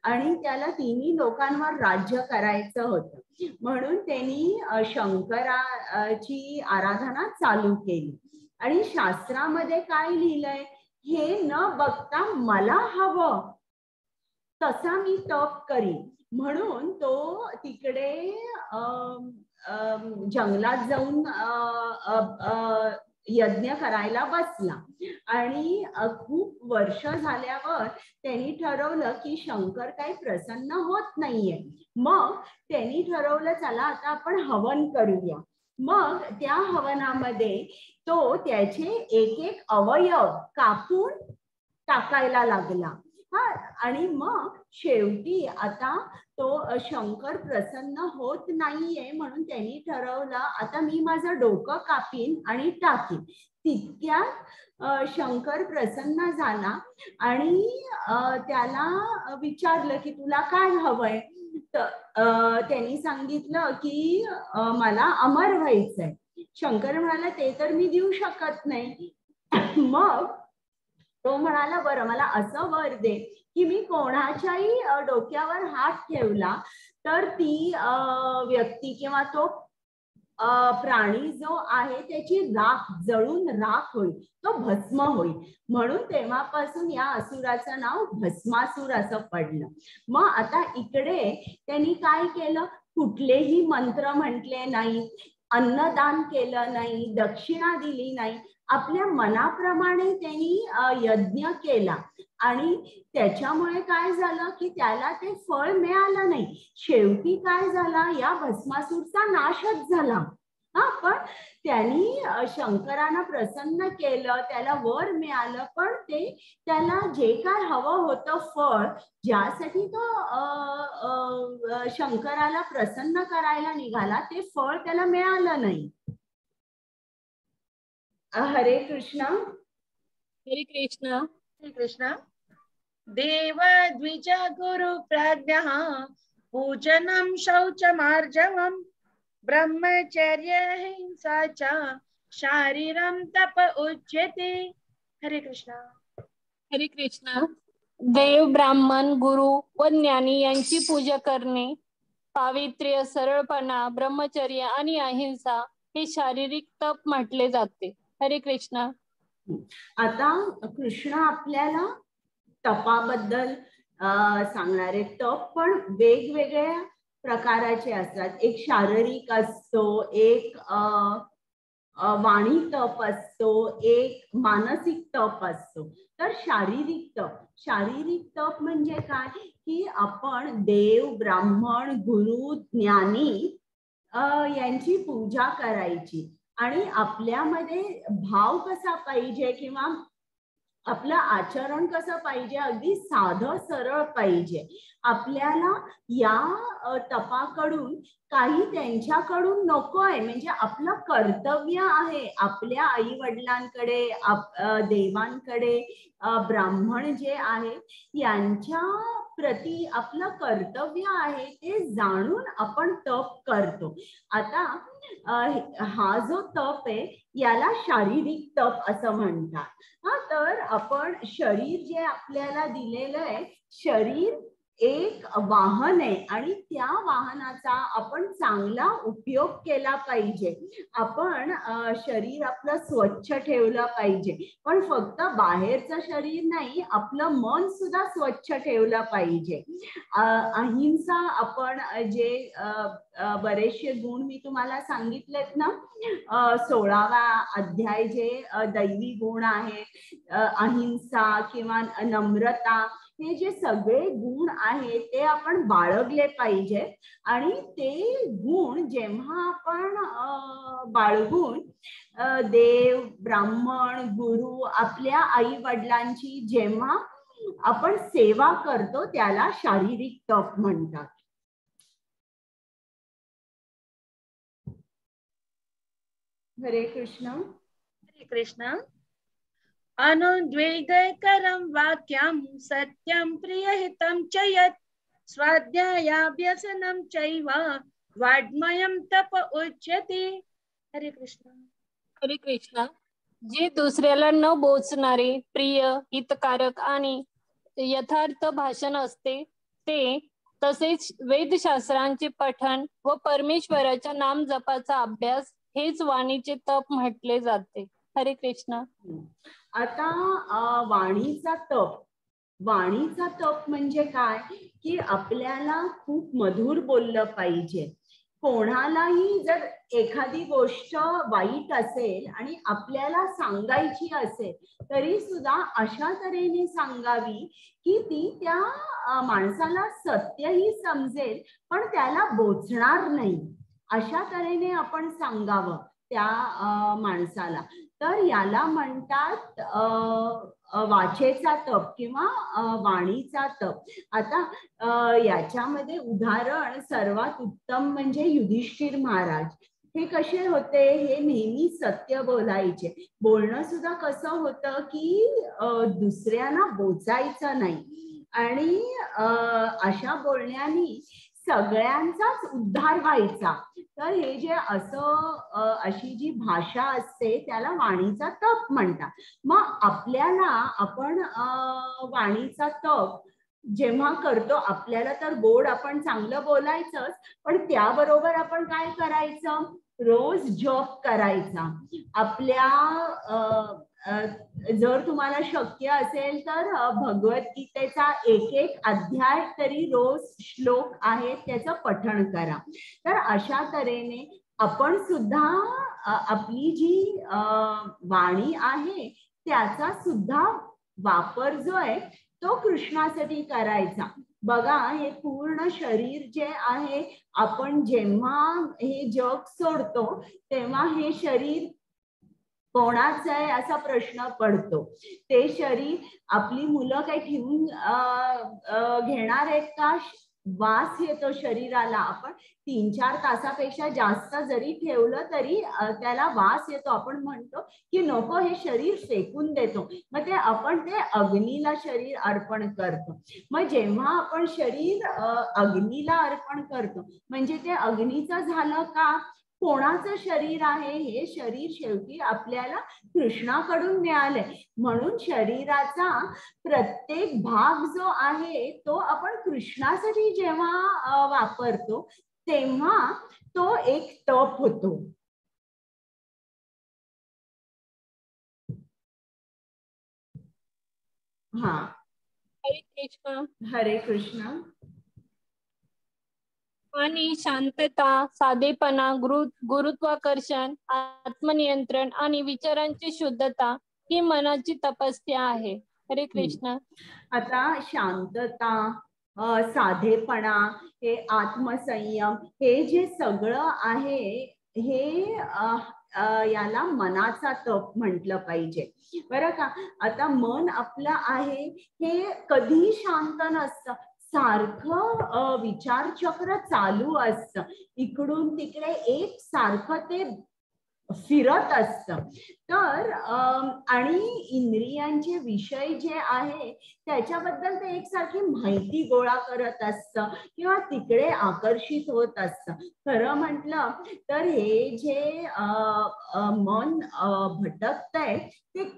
आणि त्याला तिन्ही लोकांवर राज्य करायचं होतं. म्हणून त्यांनी शंकराची आराधना चालू केली. आणि शास्त्रामध्ये काय लिहिलंय, हे न बघता मला हवं तसा मी तप करीन, म्हणून तो तिकडे जंगलात जाऊन यज्ञ करायला बसला आणि खूप वर्ष झाल्यावर त्यांनी ठरवलं की शंकर काही प्रसन्न होत नाहीये. मग त्यांनी ठरवलं चला आता आपण हवन करूया. मग त्या हवनामध्ये तो त्याचे एक एक अवयव कापून टाकायला लागला. आणि मग शेवटी आता तो शंकर प्रसन्न होत नाहीये म्हणून त्यांनी ठरवलं आता मी माझं डोकं कापीन आणि टाकीन. तितक्यात शंकर प्रसन्न झाला आणि त्याला विचारलं की तुला काय हवंय. त्यांनी सांगितलं की मला अमर व्हायचंय. शंकर म्हणाला ते तर मी देऊ शकत नाही. मग तो म्हणाला बरं मला असं वर दे की मी कोणाच्याही डोक्यावर हात ठेवला तर ती व्यक्ती किंवा तो प्राणी जो आहे त्याची राख जळून राख होईल, तो भस्म होईल. म्हणून तेव्हापासून या असुराचं नाव भस्मासूर असं पडलं. मग आता इकडे त्यांनी काय केलं, कुठलेही मंत्र म्हटले नाही, अन्नदान केलं नाही, दक्षिणा दिली नाही, आपल्या मनाप्रमाणे त्यांनी यज्ञ केला आणि त्याच्यामुळे काय झालं की त्याला ते फळ मिळालं नाही. शेवटी काय झाला, या भस्मासूरचा नाशच झाला. पण त्यांनी शंकरांना प्रसन्न केलं, त्याला वर मिळालं, पण ते त्याला जे काय हवं होतं फळ ज्यासाठी तो शंकराला प्रसन्न करायला निघाला ते फळ त्याला मिळालं नाही. हरे कृष्ण. हरे कृष्ण. हरे कृष्ण. देव द्विज गुरु प्राज्ञः पूजनम शौचमार्जवम ब्रह्मचर्य हिंसा च शारीरम तप उच्यते. हरे कृष्ण. हरे कृष्ण. देव, ब्राह्मण, गुरु व ज्ञानी यांची पूजा करणे, पावित्र्य, सरळपणा, ब्रह्मचर्य आणि अहिंसा हे शारीरिक तप म्हटले जाते. हरे कृष्ण. आता कृष्ण आपल्याला तपाबद्दल सांगणारे. तप पण वेगवेगळ्या प्रकाराचे असतात. एक शारीरिक असतो, एक वाणी तप असतो, एक मानसिक तप असतो. तर शारीरिक तप म्हणजे काय की आपण देव, ब्राह्मण, गुरु, ज्ञानी यांची पूजा करायची आणि आपल्यामध्ये भाव कसा पाहिजे किंवा आपलं आचरण कसं पाहिजे, अगदी साधं सरळ पाहिजे. आपल्याला या तपाकडून काही त्यांच्याकडून नकोय, म्हणजे आपलं कर्तव्य आहे आपल्या आई वडिलांकडे, देवांकडे, ब्राह्मण जे आहे यांच्या प्रति आपलं कर्तव्य आहे ते जाणून आपण तप करतो. आता हा जो तप आहे याला शारीरिक तप असं म्हणतात. तर आपण शरीर जे आपल्याला दिलेलं आहे, शरीर एक वाहन आहे आणि त्या वाहनाचा आपण चांगला उपयोग केला पाहिजे. आपण शरीर आपलं स्वच्छ ठेवलं पाहिजे, पण फक्त बाहेरचं शरीर नाही, आपलं मन सुद्धा स्वच्छ ठेवलं पाहिजे. अहिंसा, आपण जे बरेचसे गुण मी तुम्हाला सांगितलेत ना, 16वा अध्याय जे दैवी गुण आहे, अहिंसा किंवा नम्रता, हे जे सगळे गुण आहेत ते आपण बाळगले पाहिजे. आणि ते गुण जेव्हा आपण बाळगून देव, ब्राह्मण, गुरु, आपल्या आई वडिलांची जेव्हा आपण सेवा करतो त्याला शारीरिक तप म्हणतात. हरे कृष्ण. हरे कृष्ण. अनुद्वेगकरं वाक्यं सत्यं प्रियहितं च यत् स्वाध्यायाभ्यसनं चैव वाङ्मयं तप उच्यते. हरे कृष्ण. हरे कृष्ण. जे दुसऱ्याला न बोचणारे, प्रिय, हितकारक आणि यथार्थ भाषण असते ते, तसेच वेदशास्त्रांचे पठण व परमेश्वराच्या नाम जपाचा अभ्यास हेच वाणीचे तप म्हटले जाते. हरे कृष्ण. आता वाणीचा तप म्हणजे काय की आपल्याला खूप मधुर बोललं पाहिजे, कोणालाही जर एखादी गोष्ट वाईट असेल आणि आपल्याला सांगायची असेल तरी सुद्धा अशा तऱ्हेने सांगावी की ती त्या माणसाला सत्यही समजेल पण त्याला बोचणार नाही, अशा तऱ्हेने आपण सांगावं त्या माणसाला. तर याला म्हणतात वाचेचा तप किंवा वाणीचा तप. आता याच्यामध्ये उदाहरण सर्वात उत्तम म्हणजे युधिष्ठिर महाराज. हे कसे होते, हे नेहमी सत्य बोलायचे. बोलणं सुद्धा कसं होतं की दुसऱ्यांना बोचायचं नाही आणि अशा बोलण्यानी सगळ्यांचाच उद्धार व्हायचा. तर हे जे असं अशी जी भाषा असते त्याला वाणीचा तप म्हणतात. मग आपल्याला आपण वाणीचा तप जेव्हा करतो, आपल्याला तर गोड आपण चांगलं बोलायचंच, पण त्याबरोबर आपण काय करायचं, रोज जप करायचा. आपल्या जर तुम्हाला शक्य असेल तर भगवद्गीतेचा एक अध्याय तरी रोज श्लोक आहे त्याचं पठण करा. तर अशा तऱ्हेने आपण सुद्धा आपली जी वाणी आहे त्याचा सुद्धा वापर जो आहे तो कृष्णासाठी करायचा. बघा, हे पूर्ण शरीर जे आहे, आपण जेव्हा हे जग सोडतो तेव्हा हे शरीर कोणाचं आहे असा प्रश्न पडतो. ते शरीर आपली मुलं काही ठेवून घेणार आहेत का? वास येतो शरीराला. आपण 3-4 तासापेक्षा जास्त जरी ठेवलं तरी त्याला वास येतो. आपण म्हणतो की नको, हे शरीर फेकून देतो. मग ते आपण ते अग्नीला शरीर अर्पण करतो. मग जेव्हा आपण शरीर अग्नीला अर्पण करतो म्हणजे ते अग्नीचं झालं का? कोणाचं शरीर आहे हे शरीर शेवटी आपल्याला कृष्णाकडून मिळालंय. म्हणून शरीराचा प्रत्येक भाग जो आहे तो आपण कृष्णासाठी जेव्हा वापरतो तेव्हा तो एक तप होतो. हा, हरे कृष्ण. हरे कृष्ण. आणि शांतता, साधेपणा, गुरुत्वाकर्षण, आत्मनियंत्रण आणि विचारांची शुद्धता ही मनाची तपस्या आहे. हरे कृष्ण. आता शांतता, साधेपणा, हे आत्मसंयम, हे जे सगळं आहे हे याला मनाचा तप म्हटलं पाहिजे, बरं का. आता मन आपलं आहे हे कधीही शांत नसतं. सारखं विचारचक्र चालू असतं, इकडून तिकडे एक सारखं ते फिरत असतं. तर आणि इंद्रियांचे विषय जे आहे त्याच्याबद्दल ते एकसारखी माहिती गोळा करत असतं किंवा तिकडे आकर्षित होत असतं. खरं म्हटलं तर हे जे मन भटकतंय ते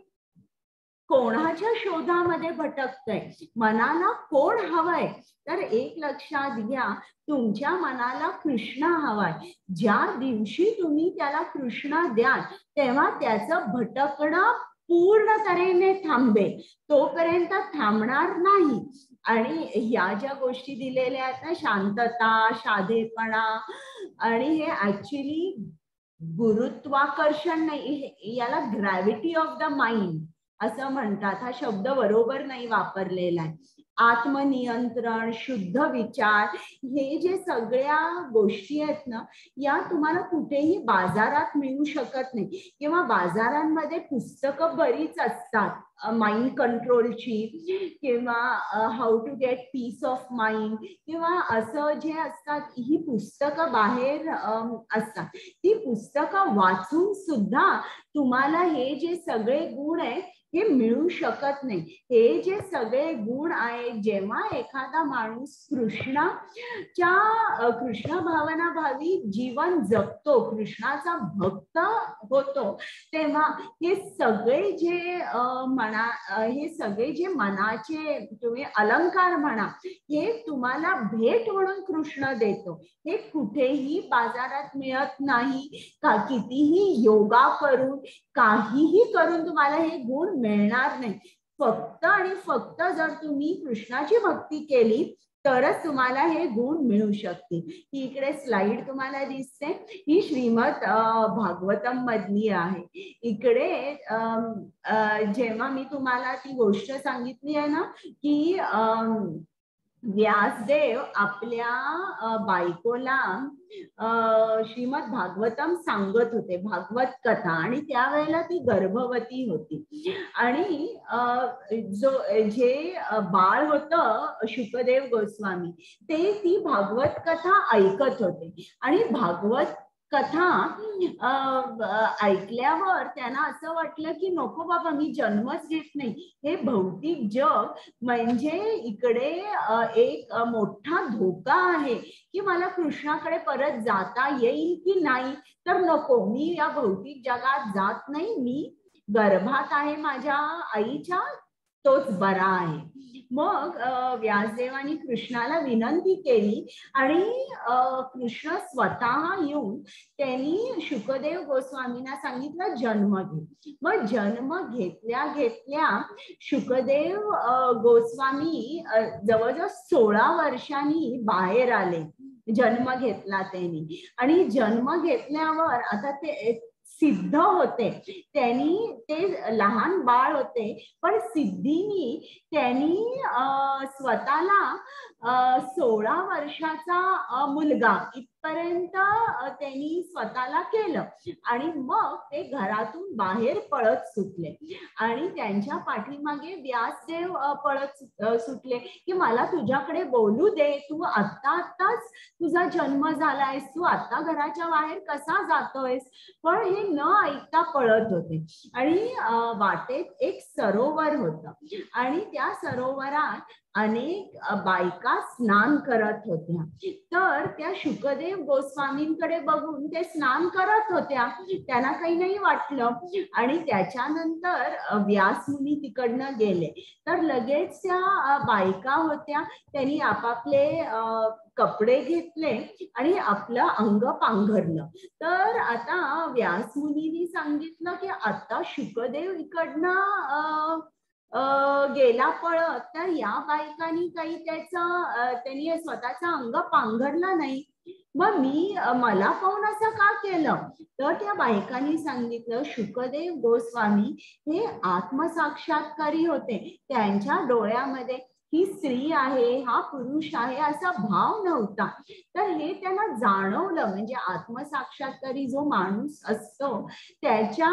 कोणाच्या शोधामध्ये भटकतंय? मनाला कोण हवंय? तर एक लक्षात घ्या, तुमच्या मनाला कृष्ण हवाय. ज्या दिवशी तुम्ही त्याला कृष्ण द्याल तेव्हा त्याचं भटकणं पूर्ण तऱ्हेने थांबेल, तोपर्यंत थांबणार नाही. आणि ह्या ज्या गोष्टी दिलेल्या आहेत ना, शांतता, साधेपणा, आणि हे ऍक्च्युली गुरुत्वाकर्षण नाही, याला ग्रॅव्हिटी ऑफ द माइंड असं म्हणतात. हा शब्द बरोबर नाही वापरलेला आहे. आत्मनियंत्रण, शुद्ध विचार, हे जे सगळ्या गोष्टी आहेत ना, या तुम्हाला कुठेही बाजारात मिळू शकत नाही. किंवा बाजारांमध्ये पुस्तकं बरीच असतात, माइंड कंट्रोलची किंवा how to get peace of mind किंवा असं जे असतात, ही पुस्तकं बाहेर असतात. ती पुस्तकं वाचून सुद्धा तुम्हाला हे जे सगळे गुण आहे हे मिळू शकत नाही. हे जे सगळे गुण आहेत, जेव्हा एखादा माणूस कृष्ण भावना भावी जीवन जगतो, कृष्णाचा भक्त होतो, तेव्हा हे सगळे जे मनाचे तुम्ही अलंकार म्हणा, हे तुम्हाला भेट म्हणून कृष्ण देतो. हे कुठेही बाजारात मिळत नाही. का कितीही योगा करून, काहीही करून तुम्हाला हे गुण मिळणार नाही. फक्त आणि फक्त जर तुम्ही कृष्णाची भक्ती केली तरच तुम्हाला हे गुण मिळू शकतील. ही इकडे स्लाइड तुम्हाला दिसते, ही श्रीमद भागवतम मधली आहे. इकडे जेव्हा मी तुम्हाला ती गोष्ट सांगितली आहे ना की व्यासदेव आपल्या बायकोला श्रीमद भागवतम सांगत होते, भागवत कथा, आणि त्यावेळेला ती गर्भवती होती आणि जे बाळ होतं शुकदेव गोस्वामी ते ती भागवत कथा ऐकत होते. आणि भागवत कथा ऐकल्यावर त्यांना असं वाटलं की नको बाबा, मी जन्मच घेत नाही. हे भौतिक जग म्हणजे इकडे एक मोठा धोका आहे की मला कृष्णाकडे परत जाता येईल की नाही, तर नको, मी या भौतिक जगात जात नाही, मी गर्भात आहे माझ्या आईच्या, तोच बरा आहे. मग व्यासदेवानी कृष्णाला विनंती केली आणि कृष्ण स्वतः येऊन त्यांनी शुकदेव गोस्वामींना सांगितलं जन्म घे. मग जन्म घेतल्या घेतल्या शुकदेव गोस्वामी जवळजवळ 16 वर्षांनी बाहेर आले. जन्म घेतला त्यांनी आणि जन्म घेतल्यावर आता ते सिद्ध होते. त्यांनी ते लहान बाळ होते पण सिद्धीनी त्यांनी स्वतःला 16 वर्षाचा मुलगा इथपर्यंत त्यांनी स्वतःला केलं आणि मग ते घरातून बाहेर पळत सुटले आणि त्यांच्या पाठीमागे व्यासदेव पळत सुटले की मला तुझ्याकडे बोलू दे, तू आत्ताच तुझा जन्म झालायस, तू आता घराच्या बाहेर कसा जातोयस. पण हे न ऐकता पळत होते आणि वाटेत एक सरोवर होतं आणि त्या सरोवरात अनेक बायका स्नान करत होत्या. तर त्या शुकदेव गोस्वामींकडे बघून ते स्नान करत होत्या, त्यांना काही नाही वाटलं. आणि त्याच्यानंतर व्यासमुनी तिकडनं गेले तर लगेच त्या बायका होत्या त्यांनी आपापले कपडे घेतले आणि आपलं अंग पांघरलं. तर आता व्यासमुनींनी सांगितलं की आता शुकदेव इकडनं गेला पळत, तर या बायकांनी काही त्यांनी स्वतःचा अंग पांघरला नाही, मग मला पाहून असं का केलं. तर त्या बायकांनी सांगितलं शुकदेव गोस्वामी हे आत्मसाक्षात्कारी होते, त्यांच्या डोळ्यामध्ये ही स्त्री आहे हा पुरुष आहे असा भाव नव्हता. तर हे त्यांना जाणवलं, म्हणजे आत्मसाक्षात्कारी जो माणूस असतो त्याच्या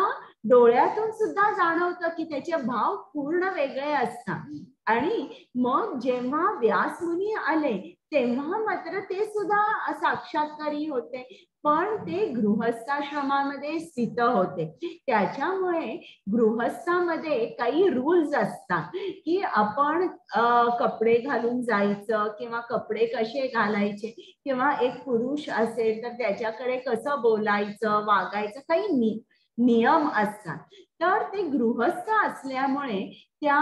डोळ्यातून सुद्धा जाणवतं की त्याचे भाव पूर्ण वेगळे असतात. आणि मग जेव्हा व्यासमुनी आले तेव्हा मात्र ते सुद्धा साक्षात्कारी होते, पण ते गृहस्थाश्रमामध्ये स्थित होते. त्याच्यामुळे गृहस्थामध्ये काही रूल्स असतात की आपण कपडे घालून जायचं किंवा कपडे कसे घालायचे, किंवा एक पुरुष असेल तर त्याच्याकडे कसं बोलायचं वागायचं, काही नियम असतात. तर ते गृहस्थ असल्यामुळे त्या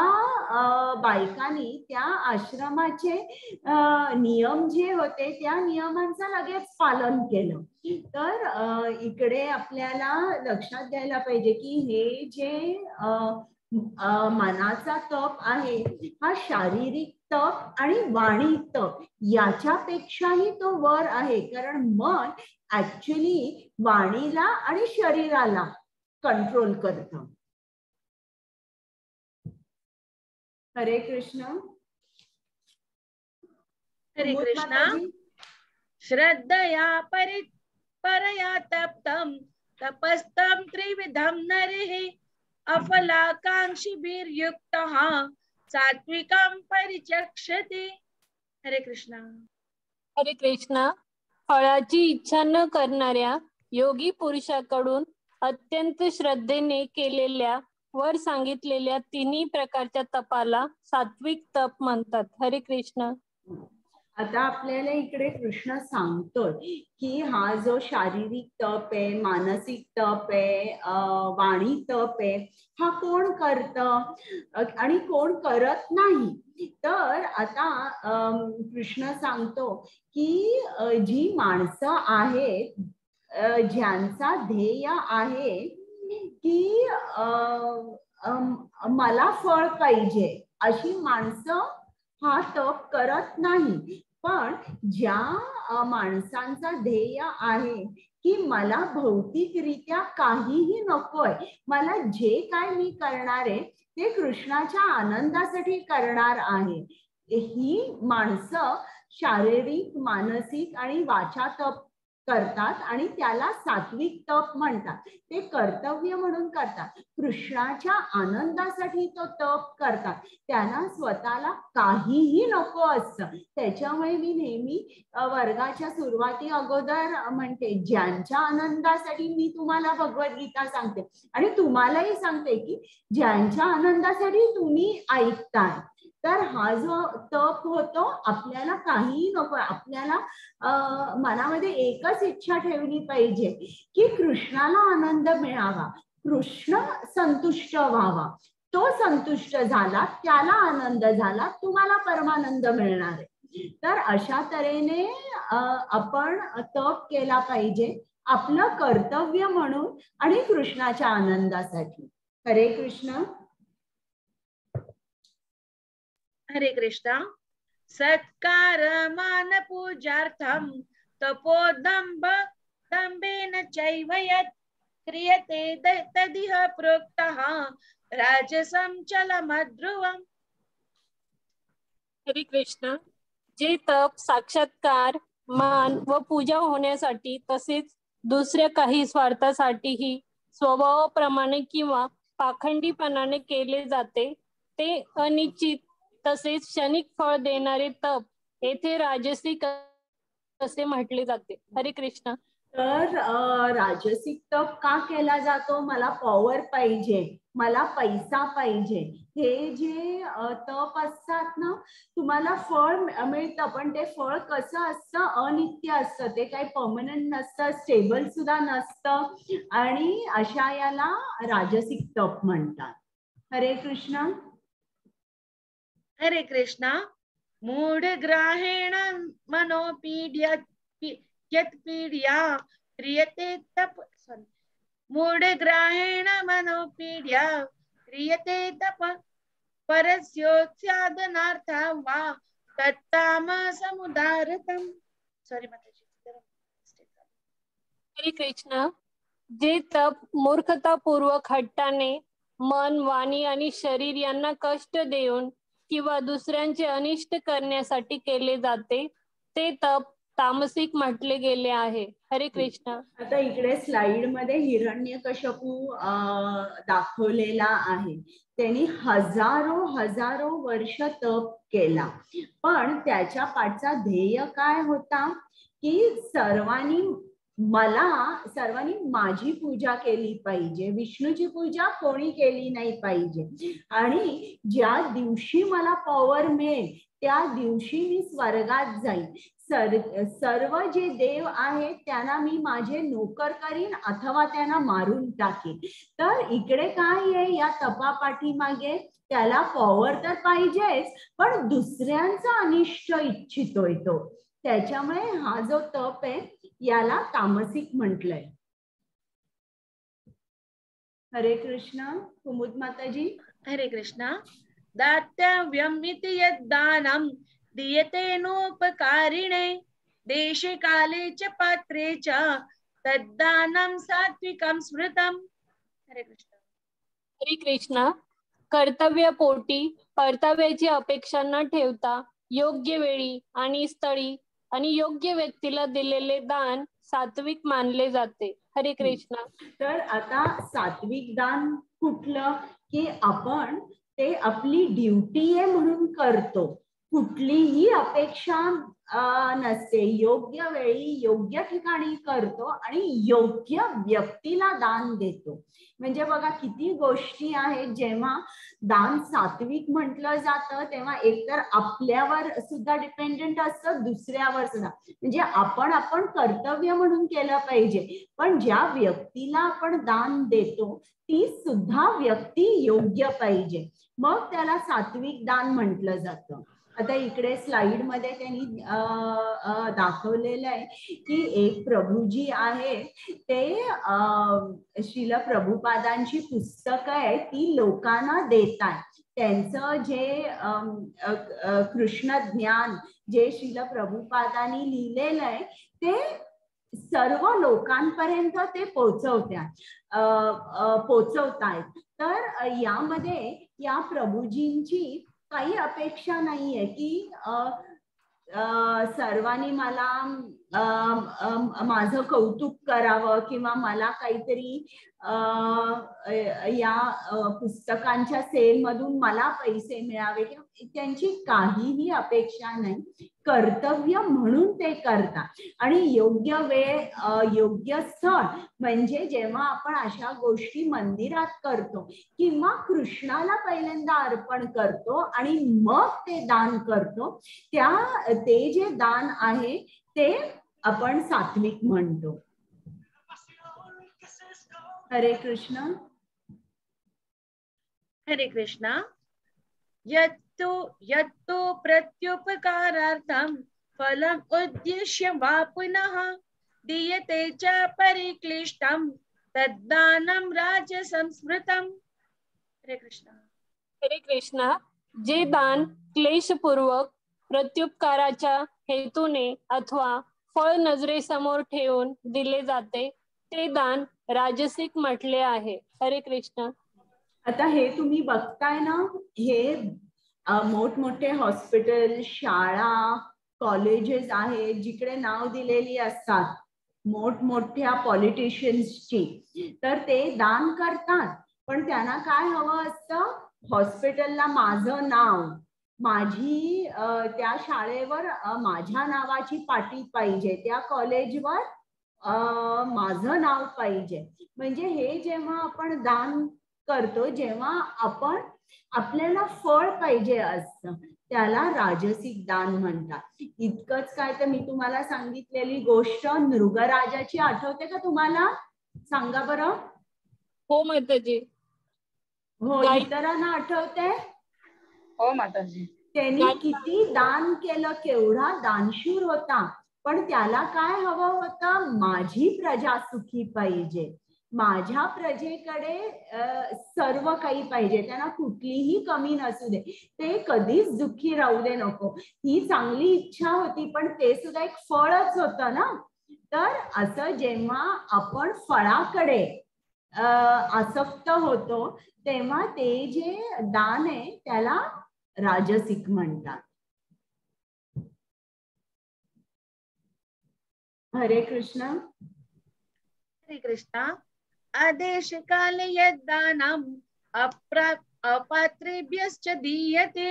बायकांनी त्या आश्रमाचे नियम जे होते त्या नियमांचं लगेच पालन केलं. तर इकडे आपल्याला लक्षात द्यायला पाहिजे की हे जे मनाचा तप आहे हा शारीरिक तप आणि वाणी तप याच्यापेक्षाही तो वर आहे, कारण मन ऍक्च्युली वाणीला आणि शरीराला कंट्रोल करतं. हरे कृष्ण. हरे कृष्णा. श्रद्धया परया तप्तम तपस्तम त्रिविधम नरेः अफलाकांक्षिभिर्युक्तः सात्विकं परिचक्षते. हरे कृष्णा. हरे कृष्णा. फळाची इच्छा न करणाऱ्या योगी पुरुषाकडून अत्यंत श्रद्धेने केलेल्या वर सांगितलेल्या तिन्ही प्रकारच्या तपाला सात्विक तप म्हणतात. हरे कृष्ण. आता आपल्याला इकडे कृष्ण सांगतोय की हा जो शारीरिक तप आहे, मानसिक तप आहे, वाणी तप आहे, हा कोण करतं आणि कोण करत नाही. तर आता कृष्ण सांगतो की जी माणसं आहेत ज्यांचा ध्येय आहे की मला फळ पाहिजे, अशी माणसं हा तप करत नाही. पण ज्या माणसांचा ध्येय आहे की मला भौतिकरित्या काहीही नकोय, मला जे काय मी करणार आहे ते कृष्णाच्या आनंदासाठी करणार आहे, ही माणसं शारीरिक, मानसिक आणि वाचा तप करतात आणि त्याला सात्विक तप म्हणतात. ते कर्तव्य म्हणून करतात, कृष्णाच्या आनंदासाठी तो तप करतात. त्यांना स्वतःला काहीही नको असतं. त्याच्यामुळे मी नेहमी वर्गाच्या सुरुवाती अगोदर म्हणते, ज्यांच्या आनंदासाठी मी तुम्हाला भगवद्गीता सांगते आणि तुम्हालाही सांगते की ज्यांच्या आनंदासाठी तुम्ही ऐकताय, तर हा जो तप होतो, आपल्याला काहीही नको, आपल्याला मनामध्ये एकच इच्छा ठेवली पाहिजे की कृष्णाला आनंद मिळावा, कृष्ण संतुष्ट व्हावा. तो संतुष्ट झाला, त्याला आनंद झाला, तुम्हाला परमानंद मिळणार आहे. तर अशा तऱ्हेने आपण तप केला पाहिजे, आपलं कर्तव्य म्हणून आणि कृष्णाच्या आनंदासाठी. हरे कृष्ण. हरे कृष्ण. सत्कार मान पूजार्थम तपोदंभ दंभेन चैव यत् क्रियते तदिह प्रोक्तः राजसं चलमध्रुवम्. हरे कृष्ण. जे तप साक्षात्कार, मान व पूजा होण्यासाठी तसेच दुसऱ्या काही स्वार्थासाठीही स्वभावाप्रमाणे किंवा पाखंडीपणाने केले जाते, ते अनिश्चित तसेच क्षणिक फळ देणारे तप येथे राजसिक असे म्हटले जाते. हरे कृष्ण. तर राजसिक तप का केला जातो? मला पॉवर पाहिजे, मला पैसा पाहिजे, हे जे तप असतात ना, तुम्हाला फळ मिळतं, पण ते फळ कसं असतं? अनित्य असतं, ते काही परमनंट नसतं, स्टेबल सुद्धा नसतं, आणि अशा याला राजसिक तप म्हणतात. हरे कृष्ण. हरे कृष्ण. मूढग्राहेण मनोपीड्य यत्पीड्या क्रियते तप मूढग्राहेण मनोपीड्या क्रियते तप परस्योत्सादनार्था वा तत्तामसमुदारतम्. सॉरी माताजी. हरे कृष्ण. जे तप मूर्खतापूर्वक हट्टाने मन, वाणी आणि शरीर यांना कष्ट देऊन किंवा दुसऱ्यांचे अनिष्ट करण्यासाठी केले जाते, ते तप तामसिक म्हटले गेले आहे. हरे कृष्ण. आता इकडे स्लाइड मध्ये हिरण्यकश्यपू दाखवलेला आहे. त्यांनी हजारो वर्ष तप केला, पण त्याच्या पाठचा ध्येय काय होता की सर्वांनी माझी पूजा केली पाहिजे, विष्णूची पूजा कोणी केली नाही पाहिजे, आणि ज्या दिवशी मला पॉवर मिळेल त्या दिवशी मी स्वर्गात जाईन, सर्व जे देव आहेत त्यांना मी माझे नोकर करीन अथवा त्यांना मारून टाकीन. तर इकडे काय आहे या तपापाठीमागे? त्याला पॉवर तर पाहिजेच, पण दुसऱ्यांचा अनिष्ट इच्छितोय तो. त्याच्यामुळे हा जो तप आहे याला तामसिक म्हटलंय. हरे कृष्ण. कुमुद माताजी. हरे कृष्ण. दातव्यम् इति यद्दानं दीयते नोपकारिणे देशे काले च पात्रे च तद्दानं सात्विकं स्मृतम्. हरे कृष्ण. हरे कृष्ण. कर्तव्यपोटी परताव्याची अपेक्षा न ठेवता योग्य वेळी आणि स्थळी आणि योग्य व्यक्तीला दिलेले दान सात्विक मानले जाते. हरे कृष्ण. तर आता सात्विक दान कुठलं? की आपण ते आपली ड्युटी आहे म्हणून करतो, कुठलीही अपेक्षा नसते, योग्य वेळी योग्य ठिकाणी करतो आणि योग्य व्यक्तीला दान देतो. म्हणजे बघा किती गोष्टी आहेत, जेव्हा दान सात्विक म्हटलं जातं तेव्हा एकतर आपल्यावर सुद्धा डिपेंडेंट असतं, दुसऱ्यावर सुद्धा. म्हणजे आपण कर्तव्य म्हणून केलं पाहिजे, पण ज्या व्यक्तीला आपण दान देतो ती सुद्धा व्यक्ती योग्य पाहिजे, मग त्याला सात्विक दान म्हटलं जातं. आता इकडे स्लाइड मध्ये त्यांनी दाखवलेलं आहे की एक प्रभूजी आहे, ते श्रील प्रभुपादांची पुस्तकं आहे ती लोकांना देतात. त्यांचं जे कृष्ण ज्ञान जे श्रील प्रभुपादांनी लिहिलेलं आहे ते सर्व लोकांपर्यंत ते पोचवतायत. तर यामध्ये या प्रभूजींची काही अपेक्षा नाहीये की सर्वांनी मला माझं कौतुक करावं किंवा मला काहीतरी या पुस्तकांच्या सेलमधून मला पैसे मिळावे, त्यांची काहीही अपेक्षा नाही. कर्तव्य म्हणून ते करतात. आणि योग्य वेळ योग्य स्थळ म्हणजे जेव्हा आपण अशा गोष्टी मंदिरात करतो किंवा कृष्णाला पहिल्यांदा अर्पण करतो आणि मग ते दान करतो, ते जे दान आहे ते आपण सात्विक म्हणतो. हरे कृष्ण. हरे कृष्णा. यत्तु प्रत्युपकारार्थं फलम् उद्दिश्य वा पुनः दीयते च परिक्लिष्टं तद्दानं राजसंस्मृतम्. हरे कृष्णा. हरे कृष्णा. जे दान क्लेशपूर्वक प्रत्युपकाराच्या हेतूने अथवा फळ नजरेसमोर ठेवून दिले जाते ते दान राजसिक म्हटले आहे. हरे कृष्ण. आता हे तुम्ही बघताय ना, हे मोठमोठे हॉस्पिटल, शाळा, कॉलेजेस आहेत जिकडे नाव दिलेली असतात मोठमोठ्या पॉलिटिशियन्सची, तर ते दान करतात. पण त्यांना काय हवं असतं, हॉस्पिटलला माझं नाव, माझी त्या शाळेवर माझ्या नावाची पाटी पाहिजे, त्या कॉलेजवर माझं नाव पाहिजे. म्हणजे हे जेव्हा आपण दान करतो, जेव्हा आपण आपल्याला फळ पाहिजे असतं, त्याला राजसिक दान म्हणतात. इतकंच काय, तर मी तुम्हाला सांगितलेली गोष्ट नृगराजाची आठवते का तुम्हाला? सांगा बरं. हो माताजी. हो, इतरांना आठवते? हो माताजी. त्यांनी किती दान केलं, केवढा दानशूर होता, पण त्याला काय हवं होतं, माझी प्रजा सुखी पाहिजे, माझ्या प्रजेकडे सर्व काही पाहिजे, त्यांना कुठलीही कमी नसू दे, ते कधीच दुःखी राहू दे नको, ही चांगली इच्छा होती. पण ते सुद्धा एक फळच होतं ना. तर असं जेव्हा आपण फळाकडे आसक्त होतो तेव्हा ते जे दान आहे त्याला राजसिक म्हणतात. हरे कृष्ण. हरे कृष्णा. आदेश काले यद्दानम् अपात्रेभ्यश्च दीयते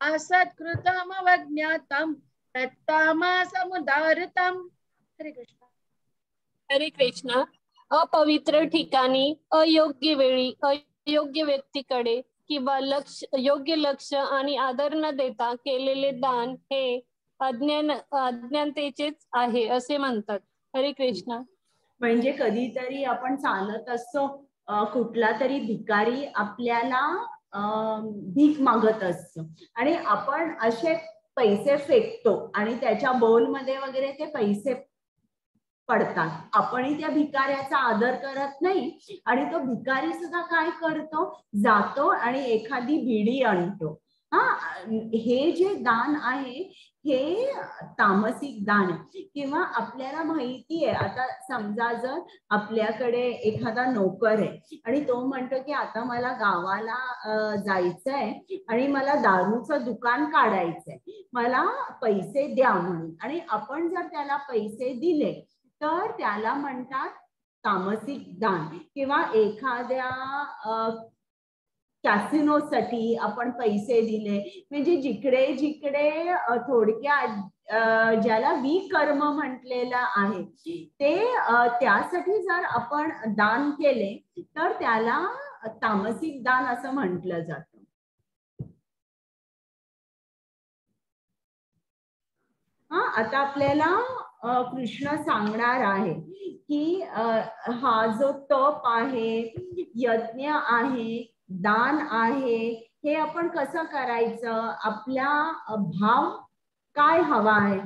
असत्कृतम् अवज्ञातम् तत्तामसमुदारतम्. हरे कृष्णा. हरे कृष्ण. अपवित्र ठिकाणी, अयोग्य वेळी, अयोग्य व्यक्तीकडे किंवा योग्य लक्ष आणि आदर न देता केलेले दान हे अज्ञानतेचेच आहे असे म्हणतात. हरे कृष्ण. म्हणजे कधीतरी आपण चालत असतो, कुठला तरी भिकारी आपल्याला भीक मागत असतो आणि आपण असे पैसे फेकतो आणि त्याच्या बोलमध्ये वगैरे ते पैसे पडतात. आपणही त्या भिकाऱ्याचा आदर करत नाही आणि तो भिकारी सुद्धा काय करतो, जातो आणि एखादी बिडी आणतो. हे जे दान आहे हे तामसिक दान आहे. किंवा आपल्याला माहिती आहे, आता समजा जर आपल्याकडे एखादा नोकर आहे आणि तो म्हणतो की आता मला गावाला जायचंय आणि मला दारूचं दुकान काढायचंय, मला पैसे द्या म्हणून, आणि आपण जर त्याला पैसे दिले तर त्याला म्हणतात तामसिक दान. किंवा एखाद्या कॅसिनोसाठी आपण पैसे दिले, म्हणजे जिकडे जिकडे थोडक्यात ज्याला विकर्म म्हटलेलं आहे ते त्यासाठी जर आपण दान केले तर त्याला तामसिक दान असं म्हटलं जातं. आता आपल्याला कृष्ण सांगणार आहे की हा जो तप आहे, यज्ञ आहे, दान आहे, हे आपण कसं करायचं, आपला भाव काय हवा आहे.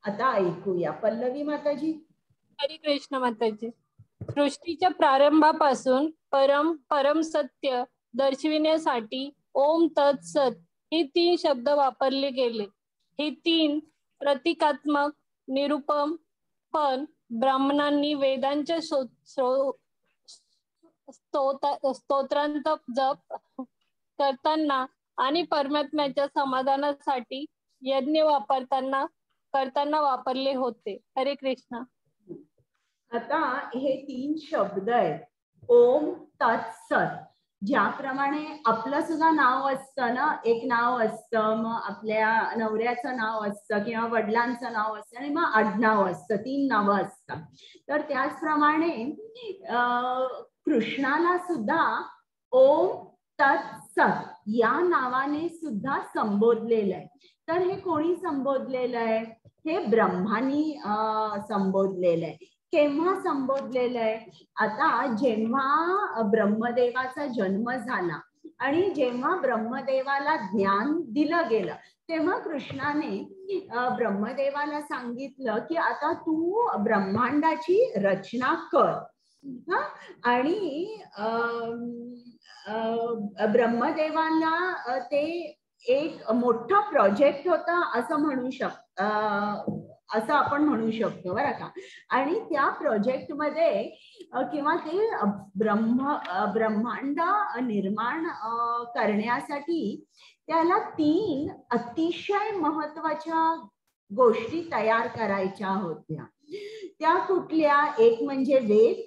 आता ऐकूया. पल्लवी माताजी. हरे कृष्ण माताजी. सृष्टीच्या प्रारंभापासून परम सत्य दर्शविण्यासाठी ओम तत्सत हे 3 शब्द वापरले गेले. हे 3 प्रतिकात्मक निरूपम पण ब्राह्मणांनी वेदांच्या स्तोत्रांचा जप करताना आणि परमात्म्याच्या समाधानासाठी यज्ञ करताना वापरले होते. हरे कृष्ण. आता हे 3 शब्द आहेत, ओम तत्सत. ज्याप्रमाणे आपलं सुद्धा नाव असतं ना, एक नाव असतं, मग आपल्या नवऱ्याचं नाव असतं किंवा वडिलांचं नाव असतं आणि मग आडनाव असतं, 3 नावं असतात. तर त्याचप्रमाणे कृष्णाला सुद्धा ओम तत्सत या नावाने सुद्धा संबोधलेलं आहे. तर हे कोणी संबोधलेलं आहे? हे ब्रह्मानी संबोधलेलं आहे. केव्हा संबोधलेलं आहे? आता जेव्हा ब्रह्मदेवाचा जन्म झाला आणि जेव्हा ब्रह्मदेवाला ज्ञान दिलं गेलं तेव्हा कृष्णाने ब्रह्मदेवाला सांगितलं की आता तू ब्रह्मांडाची रचना कर. आणि ब्रह्मदेवाला ते एक मोठा प्रोजेक्ट होता असं आपण म्हणू शकतो बरं का. आणि त्या प्रोजेक्ट मध्ये किंवा ते ब्रह्मांड निर्माण करण्यासाठी त्याला 3 अतिशय महत्वाच्या गोष्टी तयार करायच्या होत्या. त्या कुठल्या? एक म्हणजे वेद,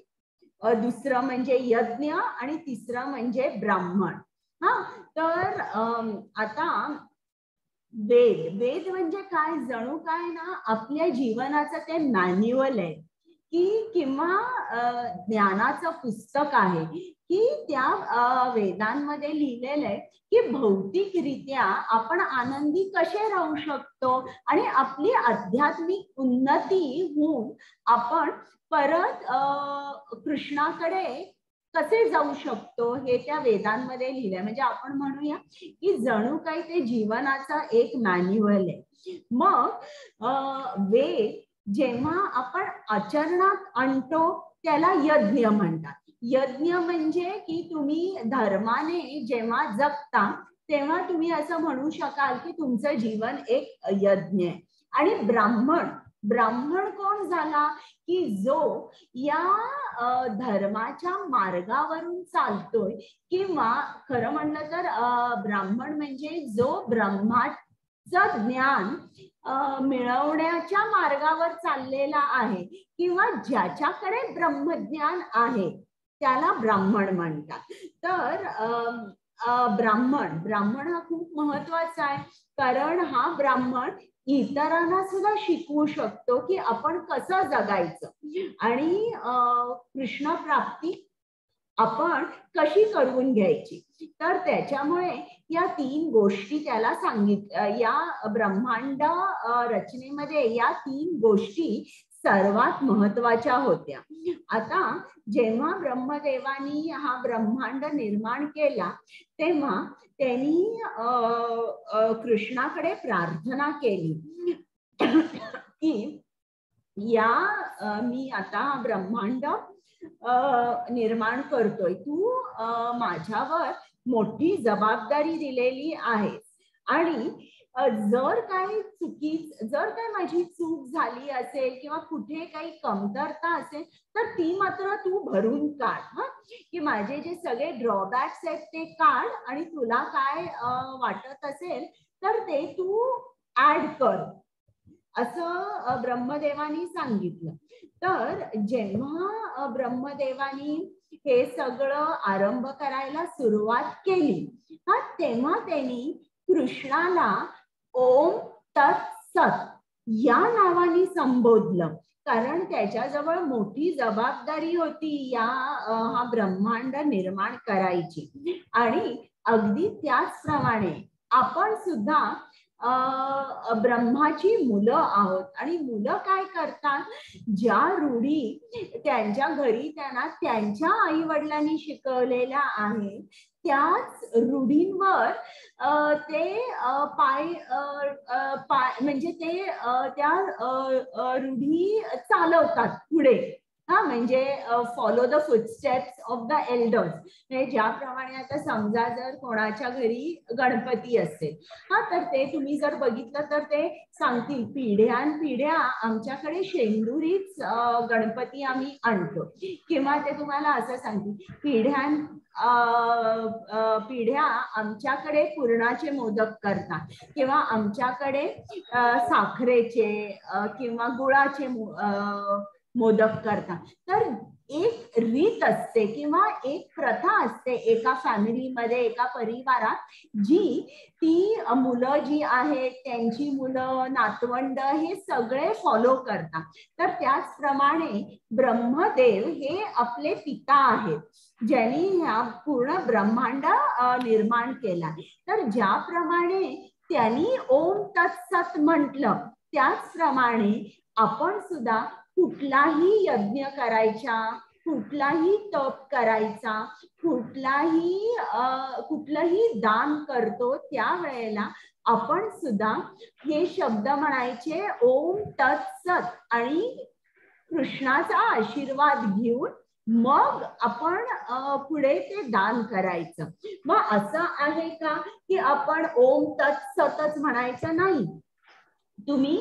दुसरं म्हणजे यज्ञ आणि तिसरं म्हणजे ब्राह्मण. तर आता वेद म्हणजे काय? जणू काय ना आपल्या जीवनाचं ते मॅन्युअल आहे की किंवा ज्ञानाचं पुस्तक आहे की त्या वेदांमध्ये लिहिलेलं आहे की भौतिकरित्या आपण आनंदी कसे राहू शकतो आणि आपली आध्यात्मिक उन्नती होऊन आपण परत कृष्णाकडे कसे जाऊ शकतो हे त्या वेदांमध्ये लिहिलंय. म्हणजे आपण म्हणूया की जणू काही ते जीवनाचा एक मॅन्युअल आहे. मग वेद जेव्हा आपण आचरणात आणतो त्याला यज्ञ म्हणतात. यज्ञ म्हणजे की तुम्ही धर्माने जेव्हा जगता तेव्हा तुम्ही असं म्हणू शकाल की तुमचं जीवन एक यज्ञ आहे. आणि ब्राह्मण कोण झाला? की जो या धर्माच्या मार्गावरून चालतोय किंवा खरं म्हणलं तर ब्राह्मण म्हणजे जो ब्रह्माचं ज्ञान मिळवण्याच्या मार्गावर चाललेला आहे किंवा ज्याच्याकडे ब्रह्मज्ञान आहे त्याला ब्राह्मण म्हणतात. तर ब्राह्मण हा खूप महत्वाचा आहे कारण हा ब्राह्मण इतरांना सुद्धा शिकवू शकतो की आपण कसं जगायचं आणि कृष्ण प्राप्ती आपण कशी करून घ्यायची. तर त्याच्यामुळे या 3 गोष्टी त्याला या ब्रह्मांड रचनेमध्ये या 3 गोष्टी सर्वात महत्वाच्या होत्या. आता जेव्हा ब्रह्मदेवानी हा ब्रह्मांड निर्माण केला तेव्हा त्यांनी कृष्णाकडे प्रार्थना केली की मी आता ब्रह्मांड निर्माण करतोय, तू माझ्यावर मोठी जबाबदारी दिलेली आहे आणि जर काही माझी चूक झाली असेल किंवा कुठे काही कमतरता असेल तर ती मात्र तू भरून काढ. की माझे जे सगळे ड्रॉबॅक्स आहेत ते काढ आणि तुला काय वाटत असेल तर ते तू ऍड कर असं ब्रह्मदेवानी सांगितलं. तर जेव्हा ब्रह्मदेवानी हे सगळं आरंभ करायला सुरुवात केली तेव्हा त्यांनी कृष्णाला ओम तत्सत या नावाने संबोधलं कारण त्याच्याजवळ मोठी जबाबदारी होती हा ब्रह्मांड निर्माण करायची. आणि अगदी त्याचप्रमाणे आपण सुद्धा ब्रह्माची मुलं आहोत आणि मुलं काय करतात? ज्या रूढी त्यांच्या घरी त्यांना त्यांच्या आई वडिलांनी शिकवलेल्या आहेत त्याच रूढींवर ते म्हणजे ते त्या रूढी चालवतात पुढे. हा म्हणजे follow the footsteps of the elders. म्हणजे ज्याप्रमाणे आता समजा जर कोणाच्या घरी गणपती असेल हा तर ते तुम्ही जर बघितलं तर ते सांगतील पिढ्यानपिढ्या आमच्याकडे शेंदुरीच गणपती आम्ही आणतो, किंवा ते तुम्हाला असं सांगतील पिढ्या आमच्याकडे पुरणाचे मोदक करतात, किंवा आमच्याकडे साखरेचे किंवा गुळाचे मोदक करतात. तर एक रीत असते किंवा एक प्रथा असते एका फॅमिलीमध्ये, एका परिवारात, जी ती मुलं जी आहेत त्यांची मुलं नातवंड हे सगळे फॉलो करतात. तर त्याचप्रमाणे ब्रह्मदेव हे आपले पिता आहेत, ज्यांनी ह्या पूर्ण ब्रह्मांड निर्माण केला. तर ज्याप्रमाणे त्यांनी ओम तत्सत म्हटलं त्याचप्रमाणे आपण सुद्धा कुठलाही यज्ञ करायचा, कुठलाही तप करायचा, कुठलंही दान करतो त्यावेळेला आपण सुद्धा हे शब्द म्हणायचे ओम तत्सत आणि कृष्णाचा आशीर्वाद घेऊन मग आपण पुढे ते दान करायचं. मग असं आहे का की आपण ओम तत्सतच म्हणायचं नाही? तुम्ही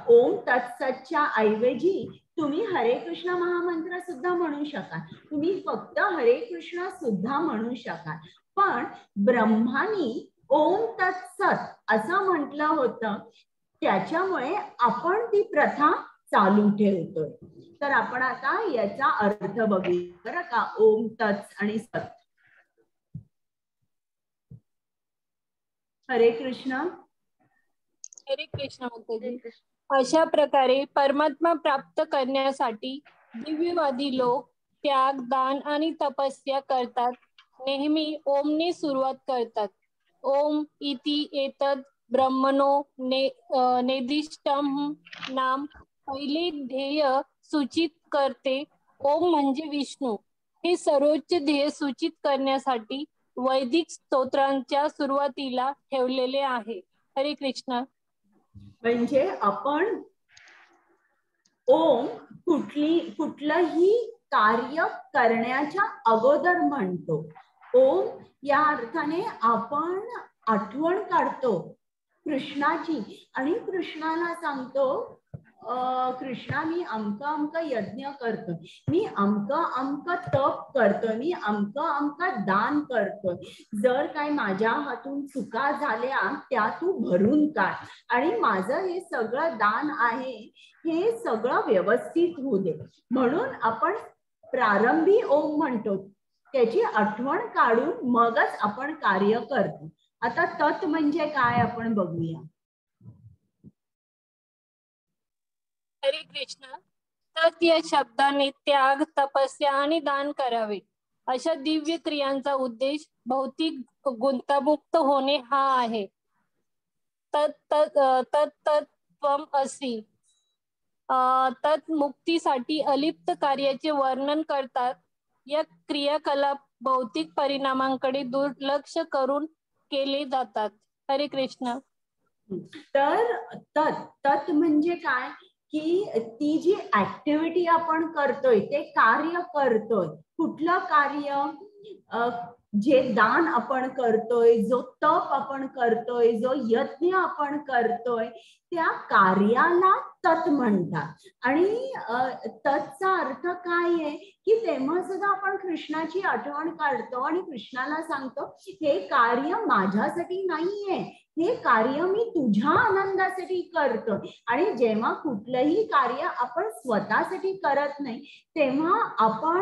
ओम तत्सतच्या ऐवजी तुम्ही हरे कृष्ण महामंत्र सुद्धा म्हणू शकाल, तुम्ही फक्त हरे कृष्ण सुद्धा म्हणू शकाल. पण ब्रह्मानी ओम तत्सत असं म्हटलं होतं, त्याच्यामुळे आपण ती प्रथा चालू ठेवतोय. तर आपण आता याचा अर्थ बघूया बरं का, ओम तत्स आणि सत. हरे कृष्ण. हरे कृष्ण माताजी. अशा प्रकारे परमात्मा प्राप्त करण्यासाठी दिव्यवादी लोक त्याग, दान आणि तपस्या करतात. नेहमी ओमने सुरुवात करतात. ओम इति एतद ब्रह्मणो नेदिष्टम नाम. पहिले ध्येय सूचित करते. ओम म्हणजे विष्णू. हे सर्वोच्च ध्येय सूचित करण्यासाठी वैदिक स्तोत्रांच्या सुरुवातीला ठेवलेले आहे. हरे कृष्ण. म्हणजे आपण ओम कुठलंही कार्य करण्याच्या अगोदर म्हणतो. ओम या अर्थाने आपण आठवण काढतो कृष्णाची आणि कृष्णाला सांगतो कृष्णा मी अमका अमका यज्ञ करतोय, मी अमका तप करतोय, मी अमका दान करतोय. जर काय माझ्या हातून चुका झाल्या त्या तू भरून काढ आणि माझं हे सगळं दान आहे हे सगळं व्यवस्थित होऊ दे. म्हणून आपण प्रारंभी ओम म्हणतो, त्याची आठवण काढून मगच आपण कार्य करतो. आता तत् म्हणजे काय आपण बघूया. हरे कृष्ण. तत् या शब्दाने त्याग, तपस्या आणि दान करावे अशा दिव्य क्रियांचा उद्देश भौतिक गुंतामुक्त होणे हा आहे. तत्त्वम असी. तत् मुक्तीसाठी अलिप्त कार्याचे वर्णन करतात. या क्रियाकलाप भौतिक परिणामांकडे दुर्लक्ष करून केले जातात. हरे कृष्ण. तर तत् म्हणजे काय की ती जी ऍक्टिव्हिटी आपण करतोय ते कार्य करतोय. कुठलं कार्य? जे दान आपण करतोय, जो तप आपण करतोय, जो यज्ञ आपण करतोय, त्या कार्याला तत् म्हणतात. आणि तत्चा अर्थ काय आहे की तेव्हा सुद्धा आपण कृष्णाची आठवण काढतो आणि कृष्णाला सांगतो हे कार्य माझ्यासाठी नाहीये, हे कार्य मी तुझ्या आनंदासाठी करतो. आणि जेव्हा कुठलंही कार्य आपण स्वतःसाठी करत नाही तेव्हा आपण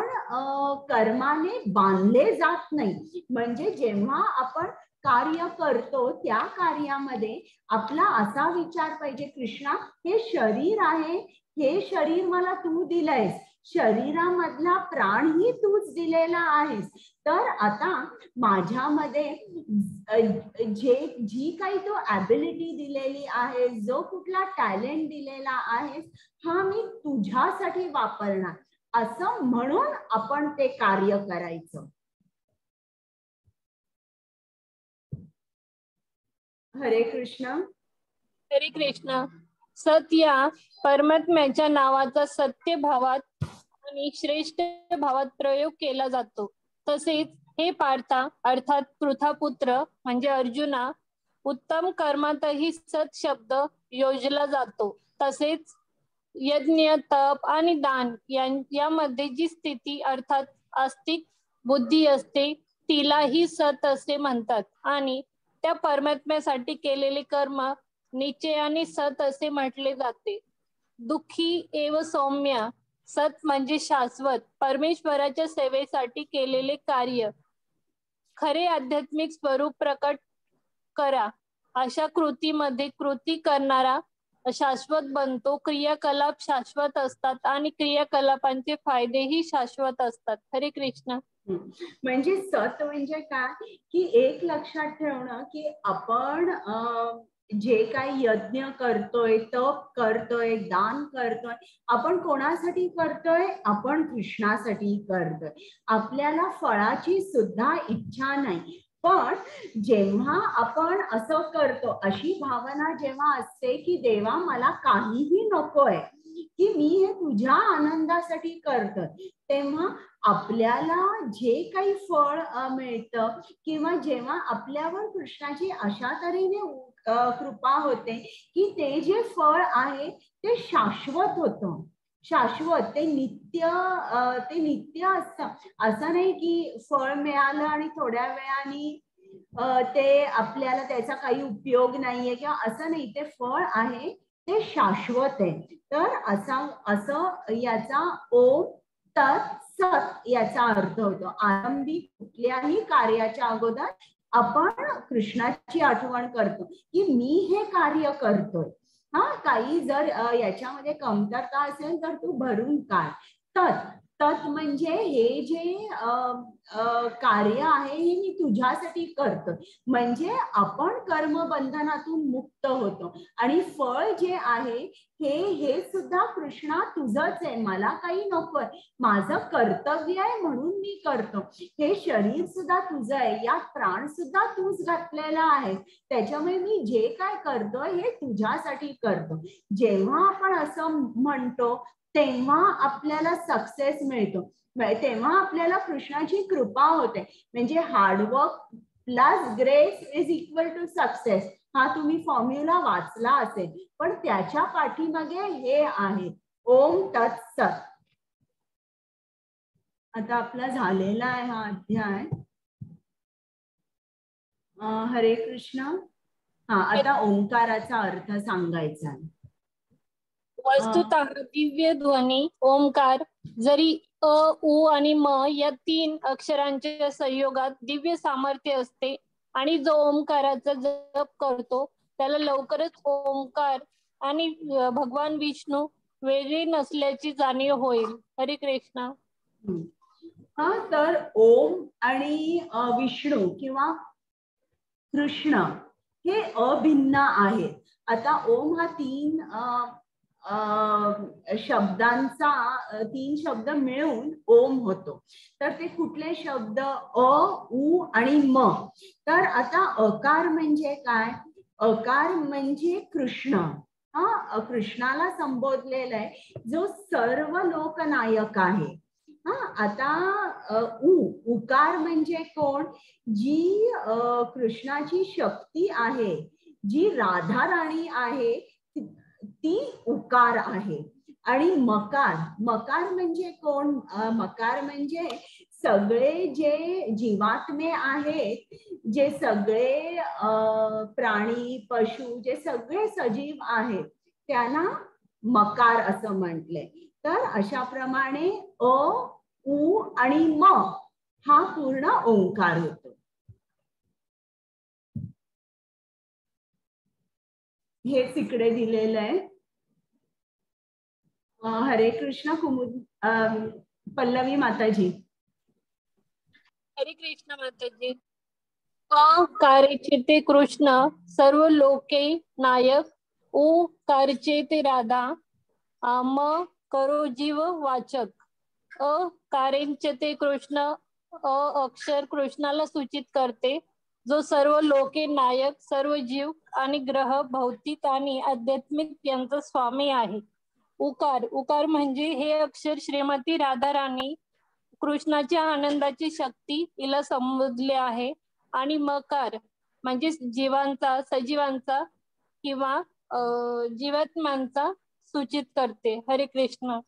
कर्माने बांधले जात नाही. म्हणजे जेव्हा आपण कार्य करतो त्या कार्यामध्ये आपला असा विचार पाहिजे, कृष्णा हे शरीर आहे, हे शरीर मला तू दिलंयस, शरीरामधला प्राणही तूच दिलेला आहेस. तर आता माझ्यामध्ये जी काही तो ॲबिलिटी दिलेली आहे, जो कुठला टॅलेंट दिलेला आहे, हा मी तुझ्यासाठी वापरणार असं म्हणून आपण ते कार्य करायचं. हरे कृष्ण. हरे कृष्ण. सत या परमात्म्याच्या नावाचा सत्य भावात आणि श्रेष्ठ भावात प्रयोग केला जातो. तसेच हे पार्था अर्थात पृथापुत्र म्हणजे अर्जुना, उत्तम कर्मातही सत शब्द योजला जातो. तसेच यज्ञ, तप आणि दान यामध्ये जी स्थिती अर्थात आस्तिक बुद्धी असते तिलाही सत असे म्हणतात. आणि त्या परमात्म्यासाठी केलेले कर्म निश्चयाने सत असे म्हटले जाते. दुःखी एव सौम्य, सत म्हणजे शाश्वत, परमेश्वराच्या सेवेसाठी केलेले कार्य खरे आध्यात्मिक स्वरूप प्रकट करा. अशा कृतीमध्ये कृती करणारा शाश्वत बनतो. क्रियाकलाप शाश्वत असतात आणि क्रियाकलापांचे फायदेही शाश्वत असतात. हरे कृष्ण. म्हणजे सत म्हणजे काय की एक लक्षात ठेवणं की आपण जे काही यज्ञ करतोय, तप करतोय, दान करतोय, आपण कोणासाठी करतोय? आपण कृष्णासाठी करतोय. आपल्याला फळाची सुद्धा इच्छा नाही. पण जेव्हा आपण असं करतो, अशी भावना जेव्हा असते की देवा मला काहीही नकोय, की मी हे तुझ्या आनंदासाठी करतोय, तेव्हा आपल्याला जे काही फळ मिळतं किंवा जेव्हा आपल्यावर कृष्णाची अशा तऱ्हेने कृपा होते की ते जे फळ आहे ते शाश्वत होतं. शाश्वत, ते नित्य असतं. असं नाही की फळ मिळालं आणि थोड्या वेळाने ते आपल्याला त्याचा काही उपयोग नाहीये किंवा असं नाही. ते फळ आहे ते शाश्वत आहे. तर असं याचा ओम तत् सत याचा अर्थ होतो. आरंभी कुठल्याही कार्याच्या अगोदर आपण कृष्णाची आठवण करतो की मी हे कार्य करतोय. काही जर याच्यामध्ये कमतरता असेल तर तू भरून काढ. तत् म्हणजे हे जे कार्य आहे हे मी तुझ्यासाठी करतो. म्हणजे आपण कर्मबंधनातून मुक्त होतो आणि फळ जे आहे हे सुद्धा कृष्णा तुझंच आहे, मला काही नकोय, माझं कर्तव्य आहे म्हणून मी करतो. हे शरीर सुद्धा तुझं आहे, यात प्राण सुद्धा तूच घातलेला आहे, त्याच्यामुळे मी जे काय करतोय हे तुझ्यासाठी करतो. जेव्हा आपण असं म्हणतो तेव्हा आपल्याला सक्सेस मिळतो, तेव्हा आपल्याला कृष्णाची कृपा होते. म्हणजे hard work plus grace is equal to success. हा तुम्ही फॉर्म्युला वाचला असेल, पण त्याच्या पाठीमागे हे आहे ओम तत् सत. आता आपला झालेला आहे हा अध्याय. हरे कृष्ण. आता ओंकाराचा अर्थ सांगायचा आहे. वस्तुतः दिव्य ध्वनी ओंकार जरी अ, उ आणि म या 3 अक्षरांच्या संयोगात दिव्य सामर्थ्य असते आणि जो ओंकाराचा जप करतो त्याला लवकरच ओंकार आणि भगवान विष्णू वेगळे नसल्याची जाणीव होईल. हरे कृष्ण. तर ओम आणि विष्णू किंवा कृष्ण हे अभिन्न आहेत. आता ओम हा 3 शब्दांचा 3 शब्द मिळून ओम होतो. तर ते कुठले शब्द? अ, उ आणि म. तर आता अकार म्हणजे काय? अकार म्हणजे कृष्ण. कृष्णाला संबोधलेलं आहे जो सर्व लोकनायक आहे. आता उकार म्हणजे कोण? जी कृष्णाची शक्ती आहे, जी राधा राणी आहे ती उकार आहे. आणि मकार म्हणजे कोण? मकार म्हणजे सगळे जे जीवात्मे आहेत, जे सगळे प्राणी पशु जे सगळे सजीव आहेत त्यांना मकार असं म्हटलंय. तर अशा प्रमाणे अ, उ आणि म हा पूर्ण ओंकार होतो. हेच इकडे दिलेलं आहे. हरे कृष्ण. कुमुद पल्लवी माताजी. हरे कृष्ण माताजी. क कारचे ते कृष्ण सर्व लोके नायक, उ कारचे ते राधा, म करो जीव वाचक. अ कारेंचे ते कृष्ण अक्षर कृष्णाला सूचित करते जो सर्व लोके नायक, सर्व जीव आणि ग्रह भौतिक आणि आध्यात्मिक यांचा स्वामी आहे. उकार, उकार म्हणजे हे अक्षर श्रीमती राधाराणी कृष्णाच्या आनंदाची शक्ती हिला समजले आहे. आणि मकार म्हणजे जीवांचा, सजीवांचा किंवा जीवात्म्यांचा सूचित करते. हरे कृष्ण.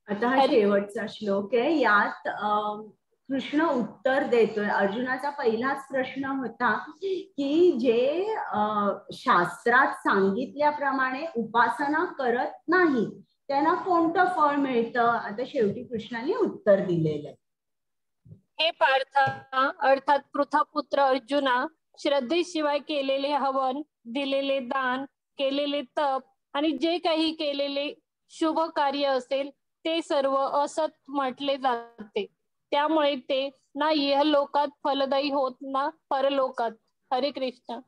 आता हा शेवटचा श्लोक आहे. यात कृष्ण उत्तर देतोय. अर्जुनाचा पहिलाच प्रश्न होता की जे शास्त्रात सांगितल्याप्रमाणे उपासना करत नाही त्यांना कोणतं फळ मिळतं. आता शेवटी कृष्णाने उत्तर दिलेलं आहे. हे पार्था, अर्थात पृथापुत्र अर्जुना, श्रद्धेशिवाय केलेले हवन, दिलेले दान, केलेले तप आणि जे काही केलेले शुभ कार्य असेल ते सर्व असत म्हटले जाते. त्यामुळे ते ना इहलोकात फलदायी होत ना परलोकात. हरे कृष्ण.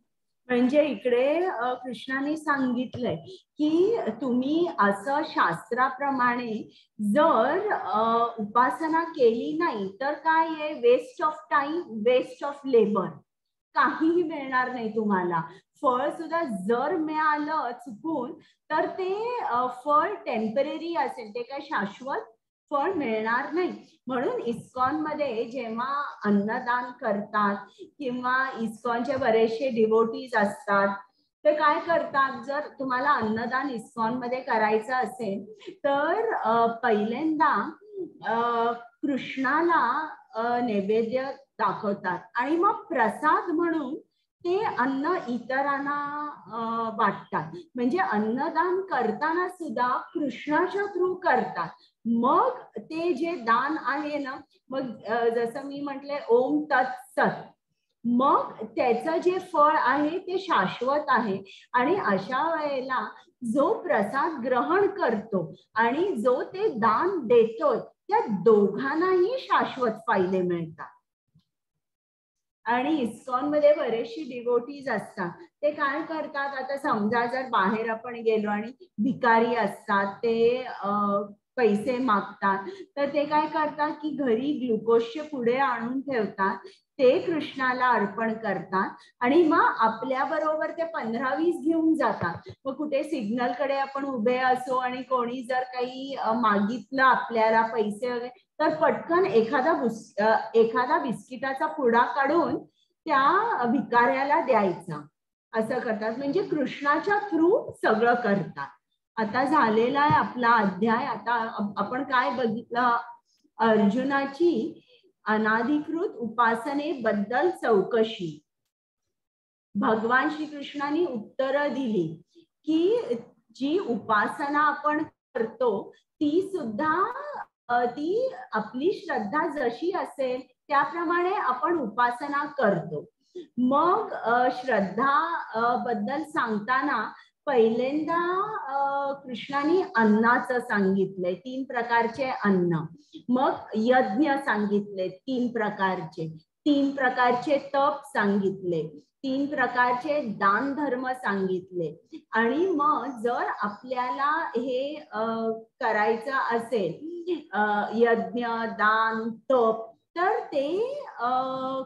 म्हणजे इकडे कृष्णाने सांगितलंय की तुम्ही असं शास्त्राप्रमाणे जर उपासना केली नाही तर काय आहे, waste of time, waste of labour, काहीही मिळणार नाही तुम्हाला. फळ सुद्धा जर मिळालं चुकून तर ते फळ टेम्पररी असेल, ते काय शाश्वत फळ मिळणार नाही. म्हणून इस्कॉन मध्ये जेव्हा अन्नदान करतात किंवा इस्कॉनचे बरेचसे डिवोटीज असतात ते काय करतात, जर तुम्हाला अन्नदान इस्कॉन मध्ये करायचं असेल तर पहिल्यांदा कृष्णाला नैवेद्य दाखवतात आणि मग प्रसाद म्हणून ते अन्न इतरांना वाटतात. म्हणजे अन्नदान करताना सुद्धा कृष्णाच्या थ्रू करतात. मग ते जे दान आहे ना, मग जसं मी म्हटले ओम तत्सत, मग त्याचं जे फळ आहे ते शाश्वत आहे. आणि अशा वेळेला जो प्रसाद ग्रहण करतो आणि जो ते दान देतोय त्या दोघांनाही शाश्वत फायदे मिळतात. आणि इस्कॉन मध्ये बरेचसे डिवोटीज असतात, ते काय करतात, आता समजा जर बाहेर आपण गेलो आणि भिकारी असतात, ते पैसे मागतात, तर ते काय करतात की घरी ग्लुकोजचे पुडे आणून ठेवतात, ते कृष्णाला अर्पण करतात आणि मग आपल्या बरोबर ते 15-20 घेऊन जातात. मग कुठे सिग्नल कडे आपण उभे असो आणि कोणी जर काही मागितलं आपल्याला पैसे वगैरे, तर पटकन एखादा बिस्किटाचा पुडा काढून त्या भिकाऱ्याला द्यायचा, असं करतात. म्हणजे कृष्णाच्या थ्रू सगळं करतात. आता झालेला आहे आपला अध्याय. आता आपण काय बघितलं, अर्जुनाची अनाधिकृत उपासनेबद्दल चौकशी. भगवान श्रीकृष्णाने उत्तर दिली की जी उपासना आपण करतो ती सुद्धा ती आपली श्रद्धा जशी असेल त्याप्रमाणे आपण उपासना करतो. मग श्रद्धा बद्दल सांगताना पहिल्यांदा कृष्णाने अन्नाचं सांगितलंय, 3 प्रकारचे अन्न. मग यज्ञ सांगितले 3 प्रकारचे, 3 प्रकारचे तप सांगितले, 3 प्रकारचे दान धर्म सांगितले. आणि मग जर आपल्याला हे करायचं असेल यज्ञ, दान, तप, तर ते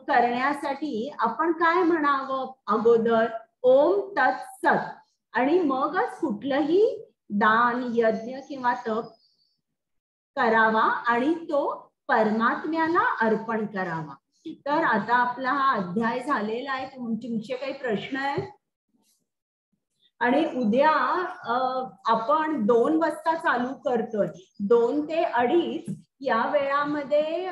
करण्यासाठी आपण काय म्हणावं, अगोदर ओम तत्सत, आणि मगच कुठलंही दान, यज्ञ किंवा तप करावा आणि तो परमात्म्याला अर्पण करावा. तर आता आपला हा अध्याय झालेला आहे. तुमचे काही प्रश्न आहेत? आणि उद्या आपण 2 वाजता चालू करतोय, 2 ते 2:30 या वेळामध्ये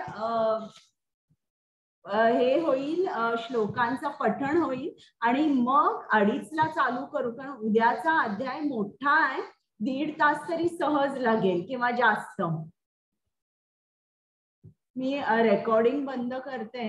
हे होईल, श्लोकांचं पठण होईल आणि मग 2:30ला चालू करू. कारण उद्याचा अध्याय मोठा आहे, 1.5 तास तरी सहज लागेल किंवा जास्त. मी रेकॉर्डिंग बंद करते.